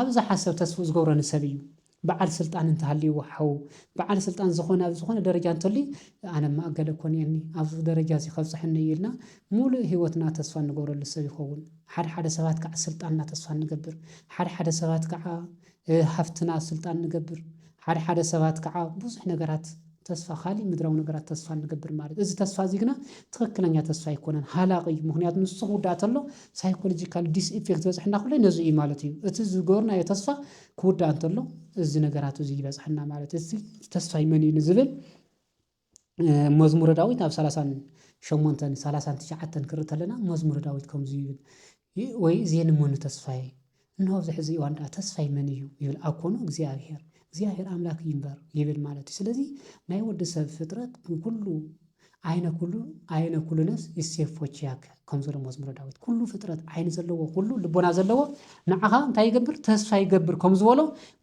ኣብዝሓ ሰብ ተስፉ ዝገብሮ ንሰብ እዩ በዓል ስልጣን እንተሃልይዎ ሓው በዓል ስልጣን ዝኾነ ደረጃ እንተሊ ኣነ ማእገለ ኮንየኒ ኣብ ደረጃ እዚ ከብፅሕኒ ኢልና ሙሉእ ህይወትና ተስፋ ንገብረሉ ሰብ ይኸውን ሓደ ሰባት ከዓ ስልጣንና ተስፋ ንገብር ሓደ ሰባት ከዓ ሃፍትና ስልጣን ንገብር ሓደ ሰባት ከዓ ብዙሕ ነገራት ተስፋ ካሊ ምድራዊ ነገራት ተስፋ ንገብር ማለት እዚ ተስፋ ዚግና ትክክለኛ ተስፋ ይኮነን ሃላቂ ምክንያቱም ንሱ ውዳእ ተሎ ሳይኮሎጂካል ዲስ ኢፌክት በጽሕና ኩለ ነዚ እዩ ማለት እዩ እቲ ዝገበርናዮ ተስፋ ክውዳእ እንተሎ እዚ ነገራት እዚ ይበጽሕና ማለት እዚ ተስፋ ይመን እዩ ዝብል መዝሙረ ዳዊት ኣብ 38 ክርእ ተለና መዝሙረ ዳዊት ከምዚ ይብል ወይ እዚን ምን ተስፋዬ እንሆ ዝሕዚ ዋንዳ ተስፋይ መን እዩ ይብል አኮኑ እግዚአብሔር አምላክ ይንበር ይብል ማለት እዩ ስለዚህ ናይ ወዲ ሰብ ፍጥረት ኩሉ አይነ ኩሉ ነፍስ ይሴፎች ያከ ከምዘለ መዝሙረ ዳዊት ኩሉ ፍጥረት አይነ ዘለዎ ኩሉ ልቦና ዘለዎ ንዓኻ እንታይ ይገብር ተስፋ ይገብር ከምዝበሎ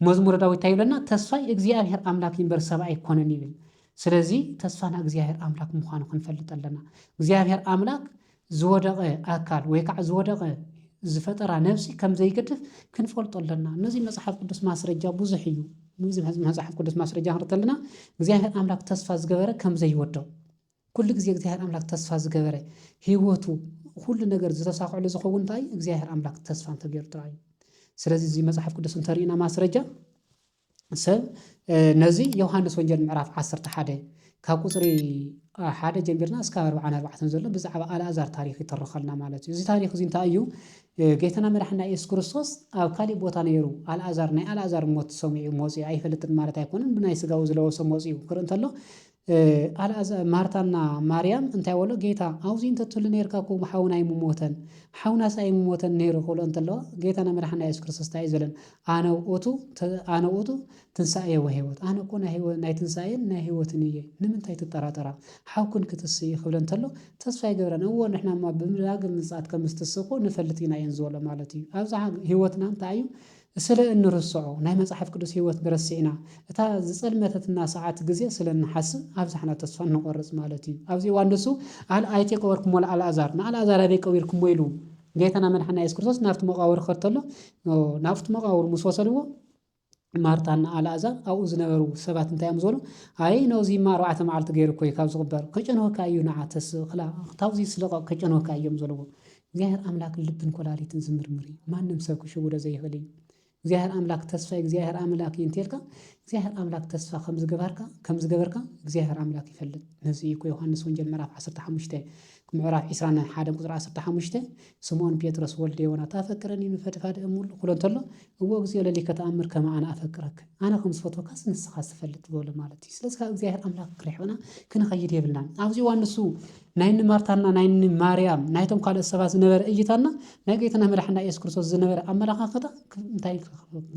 መዝሙረ ዳዊት ታይብለና ተስፋይ እግዚአብሔር አምላክ ይንበር ሰብአ ይኮነን ይብል ስለዚህ ተስፋና እግዚአብሔር አምላክ ምዃኑ ክንፈልጥ ኣለና እግዚአብሔር አምላክ ዝወደቀ አካል ወይ ከዓ ዝወደቀ ዝፈጠራ ነፍሲ ከም ዘይገድፍ ክንፈልጥ ኣለና እነዚህ መጽሐፍ ቅዱስ ማስረጃ ብዙሕ እዩ እነዚህ መጽሐፍ ቅዱስ ማስረጃ ክንርተልና እግዚአብሔር አምላክ ተስፋ ዝገበረ ከም ዘይወደው ኩሉ ግዜ እግዚአብሔር አምላክ ተስፋ ዝገበረ ህይወቱ ሁሉ ነገር ዝተሳክዕሉ ዝኸውን እንታይ እግዚአብሔር አምላክ ተስፋ እንተገይሩ ጥራይ ስለዚህ እዚ መጽሐፍ ቅዱስ እንተሪእና ማስረጃ ሰብ ነዚ ዮሐንስ ወንጌል ምዕራፍ 11 ካብ ቁጽሪ ሓደ ጀምርና እስከ 44 ዘሎ ብዛዕባ አልዓዛር ታሪክ ይተረኸልና ማለት እዩ እዚ ታሪክ እዚ እንታይ እዩ ጌታና መድሓና ኢየሱስ ክርስቶስ ኣብ ካሊ ቦታ ነይሩ አልዓዛር ናይ አልዓዛር ሞት ሰሚዑ ሞጽኡ አይፈልጥን ማለት አይኮነን ብናይ ስጋው ዝለወሰ ሞጽኡ ክርን ተሎ አልዓዛር ማርታና ማርያም እንታይ ወሎ ጌታ አውዚ እንተትል ነርካኩ ሓውና ይሞተን ሓውና ሳይ ይሞተን ነይሩ ኮሎ እንተሎ ጌታና መድሓና ኢየሱስ ክርስቶስ ታይ ዘለን አነ ውእቱ ትንሳኤ ወህይወት አነ እኮ ናይ ትንሳኤን ናይ ህይወትን እየ ንምንታይ ትጠራጠራ ሓውኩን ክትስይ ክብለን ተሎ ተስፋ ይገብረን እወ ንሕናማ ብምዳግም ምጽአት ከምስትስኮ ንፈልጥ ኢና የንዝወለ ማለት እዩ ኣብዛ ህይወትና እንታይ እዩ ስለ እንርስዖ ናይ መጽሐፍ ቅዱስ ህይወት ድረስዒና እታ ዝጸልመተትና ሰዓት ግዜ ስለ እንሐስብ ኣብዛሕና ተስፋ እንቆርጽ ማለት እዩ ኣብዚ ዋንደሱ አይቲ ቀወርኩም ወላ አልዓዛር ንአልዓዛር አበይ ቀዊርኩም ኢሉ ጌታና መድሓና ኢየሱስ ክርስቶስ ናብቲ መቃብር ከርተሎ ናብቲ መቃብር ምስ ወሰድዎ ማርታና አልዓዛር ኣብኡ ዝነበሩ ሰባት እንታይ እዮም ዝበሉ አይ ነውዚ 4 መዓልቲ ገይሩ ኮይ ካብ ዝቕበር ከጨንወካ እዩ ንዓተስ ክላ ታውዚ ስለቀ ከጨንወካ እዮም ዘለዎ እግዚአብሔር አምላክ ልብን ኮላሊትን ዝምርምሪ ማንም ሰብ ክሽውደ ዘይኽእል እዩ እግዚአብሔር አምላክ ተስፋ እግዚአብሔር አምላክ ይንቴልካ እግዚአብሔር አምላክ ተስፋ ከም ዝገበርካ እግዚአብሔር አምላክ ይፈልጥ ነዚ እኮ ዮሐንስ ወንጌል ምዕራፍ 15 ምዕራፍ 21 ቁጥር 15 ስምዖን ጴጥሮስ ወልደ ዮና ታፈቅረኒ ንፈድፋድ እሙል ኩሎ እንተሎ እወ እግዚኦ ለሊከ ተአምር ከማ አነ አፈቅረክ አነ ከም ዝፈትወካስ ንስኻ ዝፈልጥ ብሎ ማለት እዩ ስለዚህ እግዚአብሔር አምላክ ክሪሕና ክንኸይድ የብልና ኣብዚ ዋንሱ ናይን ማርታና ናይን ማርያም ናይቶም ካልኦት ሰባት ዝነበረ እይታና ናይ ጌታና መድሓና ኢየሱስ ክርስቶስ ዝነበረ ኣመላኻኽታ እንታይ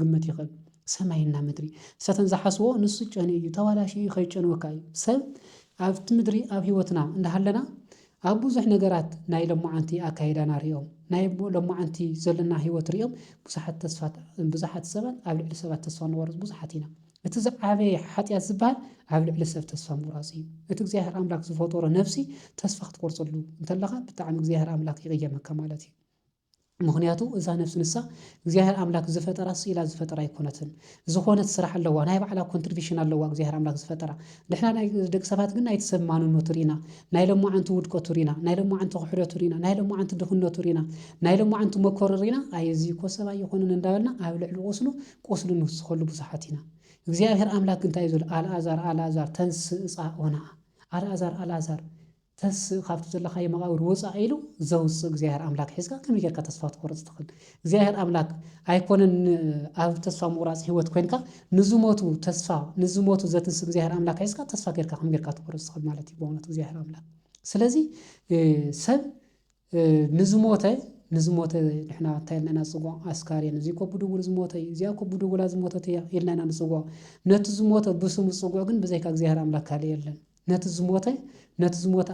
ግምት ይኽእል ሰማይና ምድሪ ሰተን ዝሓስቦ ንሱ ጨኒ እዩ ተዋላሽ እዩ ከይጨንወካ እዩ ሰብ ኣብቲ ምድሪ ኣብ ህይወትና እንዳሃለና ኣብ ብዙሕ ነገራት ናይ ለማዓንቲ ኣካይዳና ሪኦም ናይ ለማዓንቲ ዘለና ህይወት ሪኦም ብዙሓት ሰባት ኣብ ልዕሊ ሰባት ተስፋ ንቆርጽ ብዙሓት ኢና እቲ ዝዓበየ ሓጢአት ዝበሃል ኣብ ልዕሊ ሰብ ተስፋ ምቁራጽ እዩ እቲ እግዚአብሔር አምላክ ዝፈጠሮ ነፍሲ ተስፋ ክትቆርጽሉ እንተለኻ ብጣዕሚ እግዚአብሔር አምላክ ይቅየመካ ማለት እዩ ምክንያቱ እዛ ነፍሲ ንሳ እግዚአብሔር አምላክ ዝፈጠራ ስኢላ ዝፈጠራ ይኮነትን ዝኾነት ስራሕ ኣለዋ ናይ ባዕላ ኮንትሪቢሽን ኣለዋ እግዚአብሔር አምላክ ዝፈጠራ ድሕና ናይ ደቂ ሰባት ግን ኣይተሰማኑን ኖትሪና ናይ ለማዓንቲ ውድቀት ሪና ናይ ለማዓንቲ ክሕደት ሪና ናይ ለማዓንቲ ድኽነት ሪና ናይ ለማዓንቲ መኮር ሪና ኣይዚ ኮሰባ ይኾንን እንዳበልና ኣብ ልዕሊ ቆስሉ ንስኸሉ ብዙሓት ኢና እግዚአብሔር አምላክ እንታይ ይዘል አልዓዛር ተንስእ ጻኦና አልዓዛር ተስ ካብቲ ዘለኻ የመቃብር ወፃእ ኢሉ ዘውፅእ እግዚአብሔር አምላክ ሒዝካ ከመይ ጌርካ ተስፋ ትቆርጽ ትኽእል እግዚአብሔር አምላክ ኣይኮነን ኣብ ተስፋ ምቁራጽ ህይወት ኮይንካ ንዝሞቱ ዘትንስ እግዚአብሔር አምላክ ሒዝካ ተስፋ ጌርካ ከመይ ጌርካ ትቆርጽ ትኽእል ማለት እዩ በእውነት እግዚአብሔር አምላክ ስለዚ ሰብ ንዝሞተ ንሕና እንታይ ኢልና ንጽውዖ ኣስካርያን እዚ ኮ ብድውል ዝሞተ እዩ እዚኣ ኮ ብድውላ ዝሞተት እያ ኢልና ኢና ንጽውዖ ነቲ ዝሞተ ብስሙ ዝጽውዖ ግን ብዘይካ እግዚአብሔር አምላክ ካለ የለን ነቲ ዝሞተ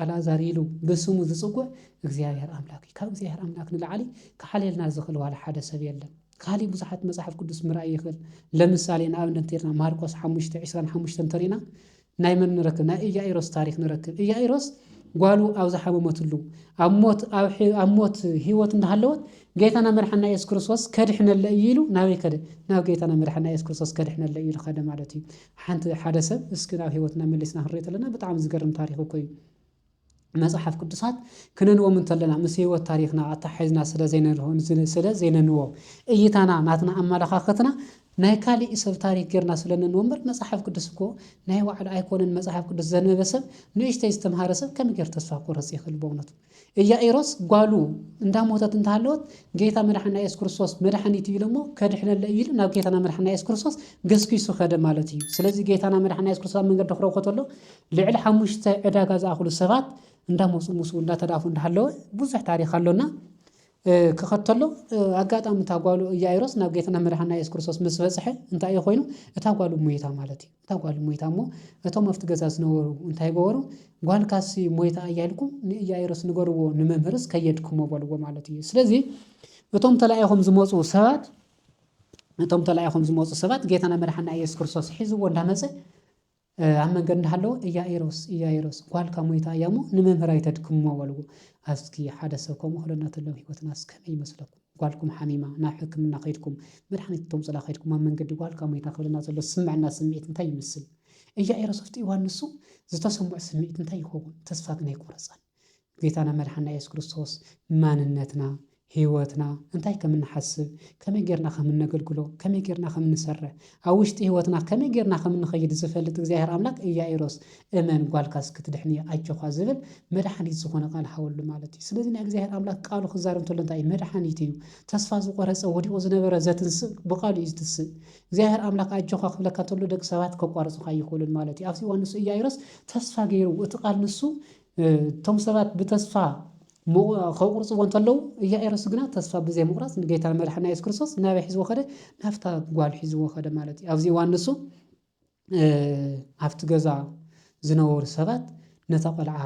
አልዓዛር ኢሉ ብስሙ ዝጽውዕ እግዚአብሔር አምላክ ካብ እግዚአብሔር አምላክ ንላዕሊ ክሓልየልና ዝኽእል ዋላ ሓደ ሰብ የለን ካሊ ብዙሓት መጽሐፍ ቅዱስ ምርኣይ ይኽእል ለምሳሌ ንኣብነት እንተሪእና ማርቆስ 5:25 እንተሪእና ናይ መን ንረክብ ናይ ኢያኢሮስ ታሪክ ንረክብ ኢያኢሮስ ጓሉ ኣብ ዝሓመመትሉ ኣብ ሞት ህይወት እንዳሃለወት ጌታና መድሓና ኢየሱስ ክርስቶስ ከድሕነለ ኢሉ ናበይ ከደ ናብ ጌታና መድሓና ኢየሱስ ክርስቶስ ከድሕነለ ኢሉ ከደ ማለት እዩ ሓደ ሰብ እስኪ ናብ ህይወትና መለስና ክንሪኦ ተለና ብጣዕሚ ዝገርም ታሪክ እኮ እዩ መጽሐፍ ቅዱሳት ክንንዎም እንተለና ምስ ህይወት ታሪክና ኣታሓይዝና ስለ ዘይነንዎ እይታና ናትና ኣመላኻኽትና ናይ ካልእ ሰብ ታሪክ ጌርና ስለንንወንበር መጽሓፍ ቅዱስ እኮ ናይ ዋዕሉ ኣይኮነን መጽሓፍ ቅዱስ ዘንበበ ሰብ ንእሽተይ ዝተምሃረ ሰብ ከመይ ጌር ተስፋ ክቆርጽ ይኽእል? በእውነቱ ኢያኢሮስ ጓሉ እንዳሞተት እንተሃለወት ጌታ መድሓኒና ኢየሱስ ክርስቶስ መድሓኒት እዩ እሞ ከድሕነለ እዩ ኢሉ ናብ ጌታና መድሓኒና ኢየሱስ ክርስቶስ ገስኪሱ ኸደ ማለት እዩ። ስለዚ ጌታና መድሓኒና ኢየሱስ ክርስቶስ መንገዲ ክረኽቦ ከሎ ልዕሊ 5 ዕዳጋ ዝኣኽሉ ሰባት እንዳመፁ ሙሱ እንዳተዳፉ እንዳሃለወ ብዙሕ ታሪክ ኣሎና ክኸተሎ ኣጋጣሚ እታ ጓሉ ኢያኢሮስ ናብ ጌታና መድሓኒና ኢየሱስ ክርስቶስ ምስ በጽሐ እንታይ እዩ ኮይኑ እታ ጓሉ ሞይታ ማለት እዩ። እታ ጓሉ ሞይታ እሞ እቶም ኣብቲ ገዛ ዝነበሩ እንታይ ገበሩ? ጓልካሲ ሞይታ እያልኩም ንኢያኢሮስ ንገርዎ ንመምህርስ ከየድክሞ በልዎ ማለት እዩ። ስለዚ እቶም ተላኢኾም ዝመፁ ሰባት ጌታና መድሓኒና ኢየሱስ ክርስቶስ ሒዝዎ እንዳመፀ ኣብ መንገዲ እንዳሃለወ ኢያኢሮስ ጓልካ ሞይታ እያ እሞ ንመምህር ኣይተድክሞ በልዎ። እስኪ ሓደ ሰብ ከምኡ ክለና ተሎ ሂወትናስ ከመይ ይመስለኩም? ጓልኩም ሓሚማ ናብ ሕክምና ከይድኩም መድሓኒት ተምፅላ ከይድኩም ኣብ መንገዲ ጓልካ ሞይታ ክብለና ዘሎ ዝስምዐና ስምዒት እንታይ ይመስል? ኢያኢሮስ ኣብቲ እዋን ንሱ ዝተሰምዖ ስምዒት እንታይ ይኸውን? ተስፋ ግን ኣይቆረፀን። ጌታና መድሓኒና ኢየሱስ ክርስቶስ ማንነትና ህይወትና እንታይ ከምንሓስብ ከመይ ጌርና ከምነገልግሎ ከመይ ጌርና ከምንሰርሕ ኣብ ውሽጢ ህይወትና ከመይ ጌርና ከምንኸይድ ዝፈልጥ እግዚኣብሔር ኣምላክ ኢያኢሮስ እመን ጓልካስ ክትድሕኒ ኣጀኻ ዝብል መድሓኒት ዝኾነ ቃል ሃወሉ ማለት እዩ። ስለዚ ናይ እግዚኣብሔር ኣምላክ ቃሉ ክዛረብ እንተሎ እንታይ መድሓኒት እዩ። ተስፋ ዝቆረፀ ወዲቑ ዝነበረ ዘትንስእ ብቃሉ እዩ ዝትስእ። እግዚኣብሔር ኣምላክ ኣጀኻ ክብለካ እንተሎ ደቂ ሰባት ከቋርፁካ ይኽእሉን ማለት እዩ። ኣብዚ እዋን ንሱ ኢያኢሮስ ተስፋ ገይሩ እቲ ቃል ንሱ እቶም ሰባት ብተስፋ ከቁርፅዎ እንተለዉ ኢያኢሮስ ግና ተስፋ ብዘይ ምቁራፅ ንጌታ መድሓኒና ኢየሱስ ክርስቶስ ናበይ ሒዝዎ ኸደ? ናብታ ጓል ሒዝዎ ኸደ ማለት እዩ። ኣብዚ እዋን ንሱ ኣብቲ ገዛ ዝነበሩ ሰባት ነታ ቆልዓ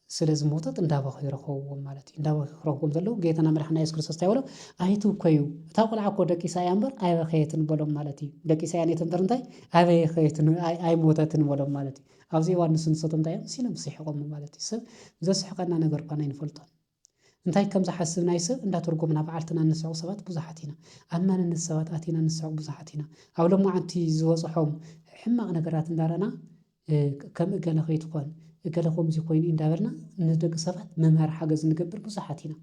ስለ ዝሞተት እንዳበኸ ይረኸብዎም ማለት እዩ። እንዳበኸ ክረኽቦም ዘለዉ ጌታና መድሓኒና ኢየሱስ ክርስቶስ እንታይ በሎም? ኣይትውከዩ እታ ቆልዓ እኮ ደቂሳ እያ እምበር ኣይበኸየትን በሎም ማለት እዩ። ደቂሳ እያ ነቲ እምበር እንታይ ኣይበኸየትን ኣይሞተትን በሎም ማለት እዩ። ኣብዚ እዋን ንሱ ንሰቶም እንታይ እዮም ሲሎም ስሒቖም ማለት እዩ። ሰብ ዘስሕቐና ነገር እኳ ኣይንፈልጦን። እንታይ ከም ዝሓስብ ናይ ሰብ እንዳተርጎምና በዓልትና ንስዕቕ ሰባት ብዙሓት ኢና። ኣብ ማንነት ሰባት ኣቲና ንስዕቕ ብዙሓት ኢና። ኣብ ሎማዓንቲ ዝበፅሖም ሕማቕ ነገራት እንዳረና ከም እገለ ከይትኮን እገለ ከምዚ ኮይኑ እንዳበልና ንደቂ ሰባት መምሃሪ ሓገዝ ንገብር ብዙሓት ኢና።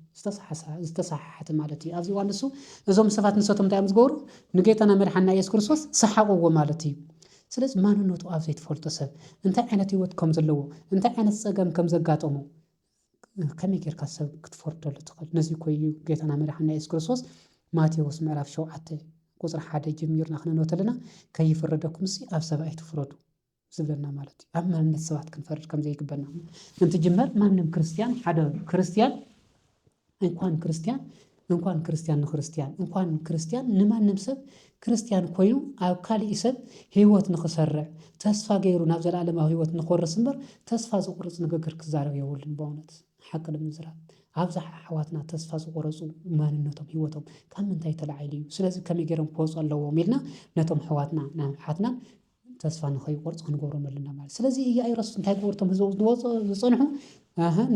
ዝተሰሓሓተ ማለት እዩ። ኣብዚ እዋን ንሱ እዞም ሰባት ንሰቶም እንታይ እዮም ዝገብሩ? ንጌታና መድሓኒና ኢየሱስ ክርስቶስ ሰሓቕዎ ማለት እዩ። ስለዚ ማንነቱ ኣብ ዘይትፈልጦ ሰብ እንታይ ዓይነት ህይወት ከም ዘለዎ እንታይ ዓይነት ፀገም ከም ዘጋጠሙ ከመይ ጌርካ ሰብ ክትፈርደሉ ትኽእል? ነዚ ኮዩ ጌታና መድሓኒና ኢየሱስ ክርስቶስ ማቴዎስ ምዕራፍ 7 ቁፅሪ 1 ጀሚርና ክነንብብ ከለና ከይፍረደኩም ኣብ ሰብ ኣይትፍረዱ ዝብለና ማለት እዩ። ኣብ ማንነት ሰባት ክንፈርድ ከም ዘይግበና እንትጅመር ማንም ክርስቲያን ሓደ ክርስቲያን እንኳን ክርስቲያን ንማንም ሰብ ክርስቲያን ኮይኑ ኣብ ካልእ ሰብ ህይወት ንኽሰርዕ ተስፋ ገይሩ ናብ ዘለኣለማዊ ህይወት ንኽወርስ እምበር ተስፋ ዝቁርፅ ንግግር ክዛረብ የብሉን። በእውነት ሓቂ ንምዝራብ ኣብዛ ኣሕዋትና ተስፋ ዝቆረፁ ማንነቶም ህይወቶም ካብ ምንታይ ተላዒሉ እዩ? ስለዚ ከመይ ገይሮም ክወፁ ኣለዎም ኢልና ነቶም ኣሕዋትና ናሓትና ተስፋ ንኸይቆርፅ ክንገብሮም ኣለና ማለት። ስለዚ ኢያኢሮስ እንታይ ገበርቶም ዝወፁ ዝፀንሑ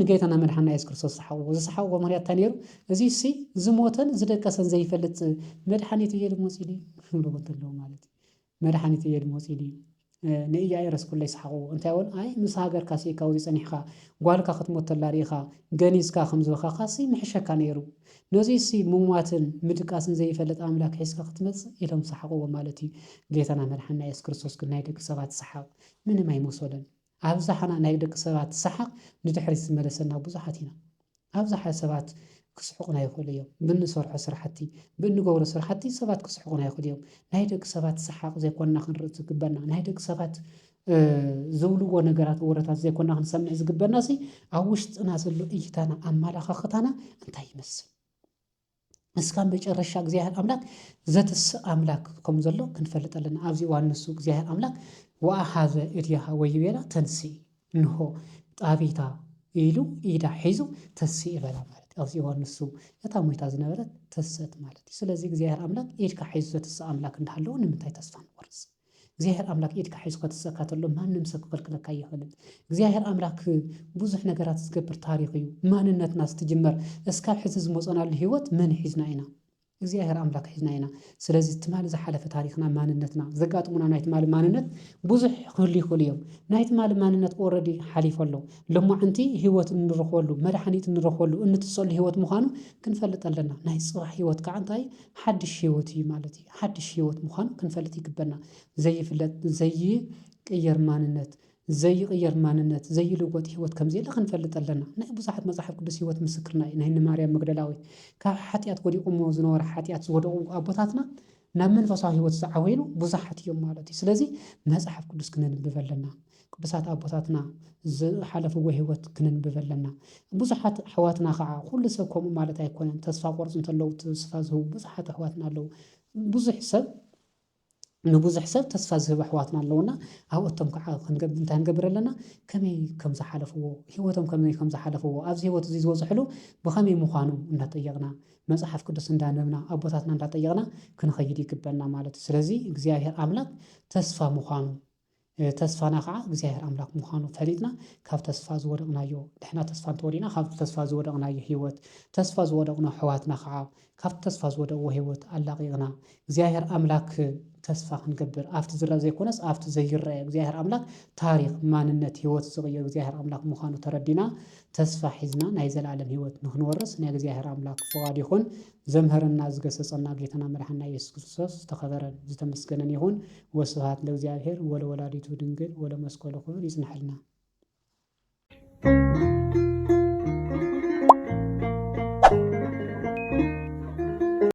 ንጌታና መድሓኒና ኢየሱስ ክርስቶስ ዝሰሓቅዎ ምክንያት እንታይ ነይሩ? እዚ እሲ ዝሞተን ዝደቀሰን ዘይፈልጥ መድሓኒት እየ ልመፅእ ኢሉ ክብልዎ እንተለዉ ማለት እዩ። መድሓኒት እየ ልመፅእ ኢሉ ንኢያኢሮስ ኩሉ ይሰሓቅዎ እንታይ እውን ኣይ ምስ ሃገርካ ሲእካ ወይ ፀኒሕካ ጓልካ ክትሞት ተላ ሪኢኻ ገኒዝካ ከም ዝበኻኻ ምሕሸካ ነይሩ። ነዚ ምሟትን ምድቃስን ዘይፈልጥ ኣምላክ ሒዝካ ክትመፅእ ኢሎም ሰሓቅዎ ማለት እዩ። ጌታና መድሓኒና ኢየሱስ ክርስቶስ ግን ናይ ደቂ ሰባት ሰሓቅ ምንም ኣይመሰለን። ኣብዛሓና ናይ ደቂ ሰባት ሰሓቅ ንድሕሪት ዝመለሰና ብዙሓት ኢና። ኣብዛሓ ሰባት ክስሕቁና ይኽእሉ እዮም። ብንሰርሖ ስራሕቲ ብንገብሮ ስራሕቲ ሰባት ክስሕቁና ይኽእሉ እዮም። ናይ ደቂ ሰባት ሰሓቅ ዘይኮንና ክንርኢ ዝግበና ናይ ደቂ ሰባት ዝብልዎ ነገራት ወረታት ዘይኮንና ክንሰምዕ ዝግበና ኣብ ውሽጥና ዘሎ እይታና ኣመላኻኽታና እንታይ ይመስል? እስካብ መጨረሻ እግዚኣብሔር ኣምላክ ዘትስእ ኣምላክ ከም ዘሎ ክንፈልጥ ኣለና። ኣብዚ እዋን ንሱ እግዚኣብሔር ኣምላክ ወኣሓዘ እድያሃ ወይቤላ ተንስኢ እንሆ ጣቢታ ኢሉ ኢዳ ሒዙ ተስኢ ይበላ ማለት እዩ። ኣብዚ እዋን ንሱ እታ ሞይታ ዝነበረት ተስእት ማለት እዩ። ስለዚ እግዚኣብሔር ኣምላክ ኢድካ ሒዙ ዘትስእ ኣምላክ እንዳሃለዎ ንምንታይ ተስፋ ንቆርፅ? እግዚኣብሔር ኣምላክ ኢድካ ሒዙ ከተስእካ ተሎ ማንም ሰብ ክከልክለካ ኣይኽእልን። እግዚኣብሔር ኣምላክ ብዙሕ ነገራት ዝገብር ታሪክ እዩ። ማንነትና ዝትጅመር እስካብ ሕዚ ዝመፀናሉ ሂወት መን ሒዝና ኢና? እግዚአብሔር ኣምላክ ሒዝና ኢና። ስለዚ ትማሊ ዝሓለፈ ታሪክና ማንነትና ዘጋጥሙና ናይ ትማሊ ማንነት ብዙሕ ክህሉ ይኽእሉ እዮም። ናይ ትማሊ ማንነት ኦልሬዲ ሓሊፉ ኣሎ። ሎማዓንቲ ሂወት እንረኽበሉ መድሓኒት እንረኽበሉ እንትፀሉ ሂወት ምዃኑ ክንፈልጥ ኣለና። ናይ ፅባሕ ሂወት ከዓ እንታይ ሓድሽ ሂወት እዩ ማለት እዩ። ሓድሽ ሂወት ምዃኑ ክንፈልጥ ይግበና። ዘይፍለጥ ዘይቅየር ማንነት ዘይቅየር ማንነት ዘይልወጥ ሂወት ከምዘየለ ክንፈልጥ ኣለና። ናይ ብዙሓት መፅሓፍ ቅዱስ ሂወት ምስክርና እዩ። ናይ ማርያም መግደላዊት ካብ ሓጢኣት ወዲቆሞ ዝነበረ ሓጢኣት ዝወደቁ ኣቦታትና ናብ መንፈሳዊ ሂወት ዝዓበይኑ ብዙሓት እዮም ማለት እዩ። ስለዚ መፅሓፍ ቅዱስ ክነንብብ ኣለና። ቅዱሳት ኣቦታትና ዝሓለፍዎ ሂወት ክነንብብ ኣለና። ብዙሓት ኣሕዋትና ከዓ ኩሉ ሰብ ከምኡ ማለት ኣይኮነን። ተስፋ ቆርፁ እንተለዉ ተስፋ ዝህቡ ብዙሓት ኣሕዋትና ኣለዉ። ንብዙሕ ሰብ ተስፋ ዝህብ ኣሕዋትና ኣለውና። ኣብኦቶም ከዓ እንታይ ክንገብር ኣለና? ከመይ ከም ዝሓለፍዎ ሂወቶም ከመይ ከም ዝሓለፍዎ ኣብዚ ሂወት እዚ ዝበፅሕሉ ብኸመይ ምዃኑ እንዳጠየቕና መፅሓፍ ቅዱስ እንዳነብና ኣቦታትና እንዳጠየቕና ክንኸይድ ይግበና ማለት እዩ። ስለዚ እግዚኣብሔር ኣምላክ ተስፋ ምዃኑ ተስፋና ከዓ እግዚኣብሔር ኣምላክ ምዃኑ ፈሊጥና ካብ ተስፋ ዝወደቕናዮ ድሕና ተስፋ እንተወዲና ካብ ተስፋ ዝወደቕናዮ ሂወት ተስፋ ዝወደቕና ኣሕዋትና ከዓ ካብ ተስፋ ዝወደቕዎ ሂወት ኣላቒቕና እግዚኣብሔር ኣምላክ ተስፋ ክንገብር ኣብቲ ዝርአ ዘይኮነስ ኣብቲ ዘይርአ እግዚኣብሔር ኣምላክ ታሪክ ማንነት ሂወት ዝቕይር እግዚኣብሔር ኣምላክ ምዃኑ ተረዲና ተስፋ ሒዝና ናይ ዘለኣለም ሂወት ንክንወርስ ናይ እግዚኣብሔር ኣምላክ ፍቓድ ይኹን። ዘምሃረና ዝገሰጸና ጌታና መድሓኒና ኢየሱስ ክርስቶስ ዝተኸበረን ዝተመስገነን ይኹን። ወስብሐት ለእግዚአብሔር ወለወላዲቱ ድንግል ወለመስቀሉ ክቡር ይጽንሐልና።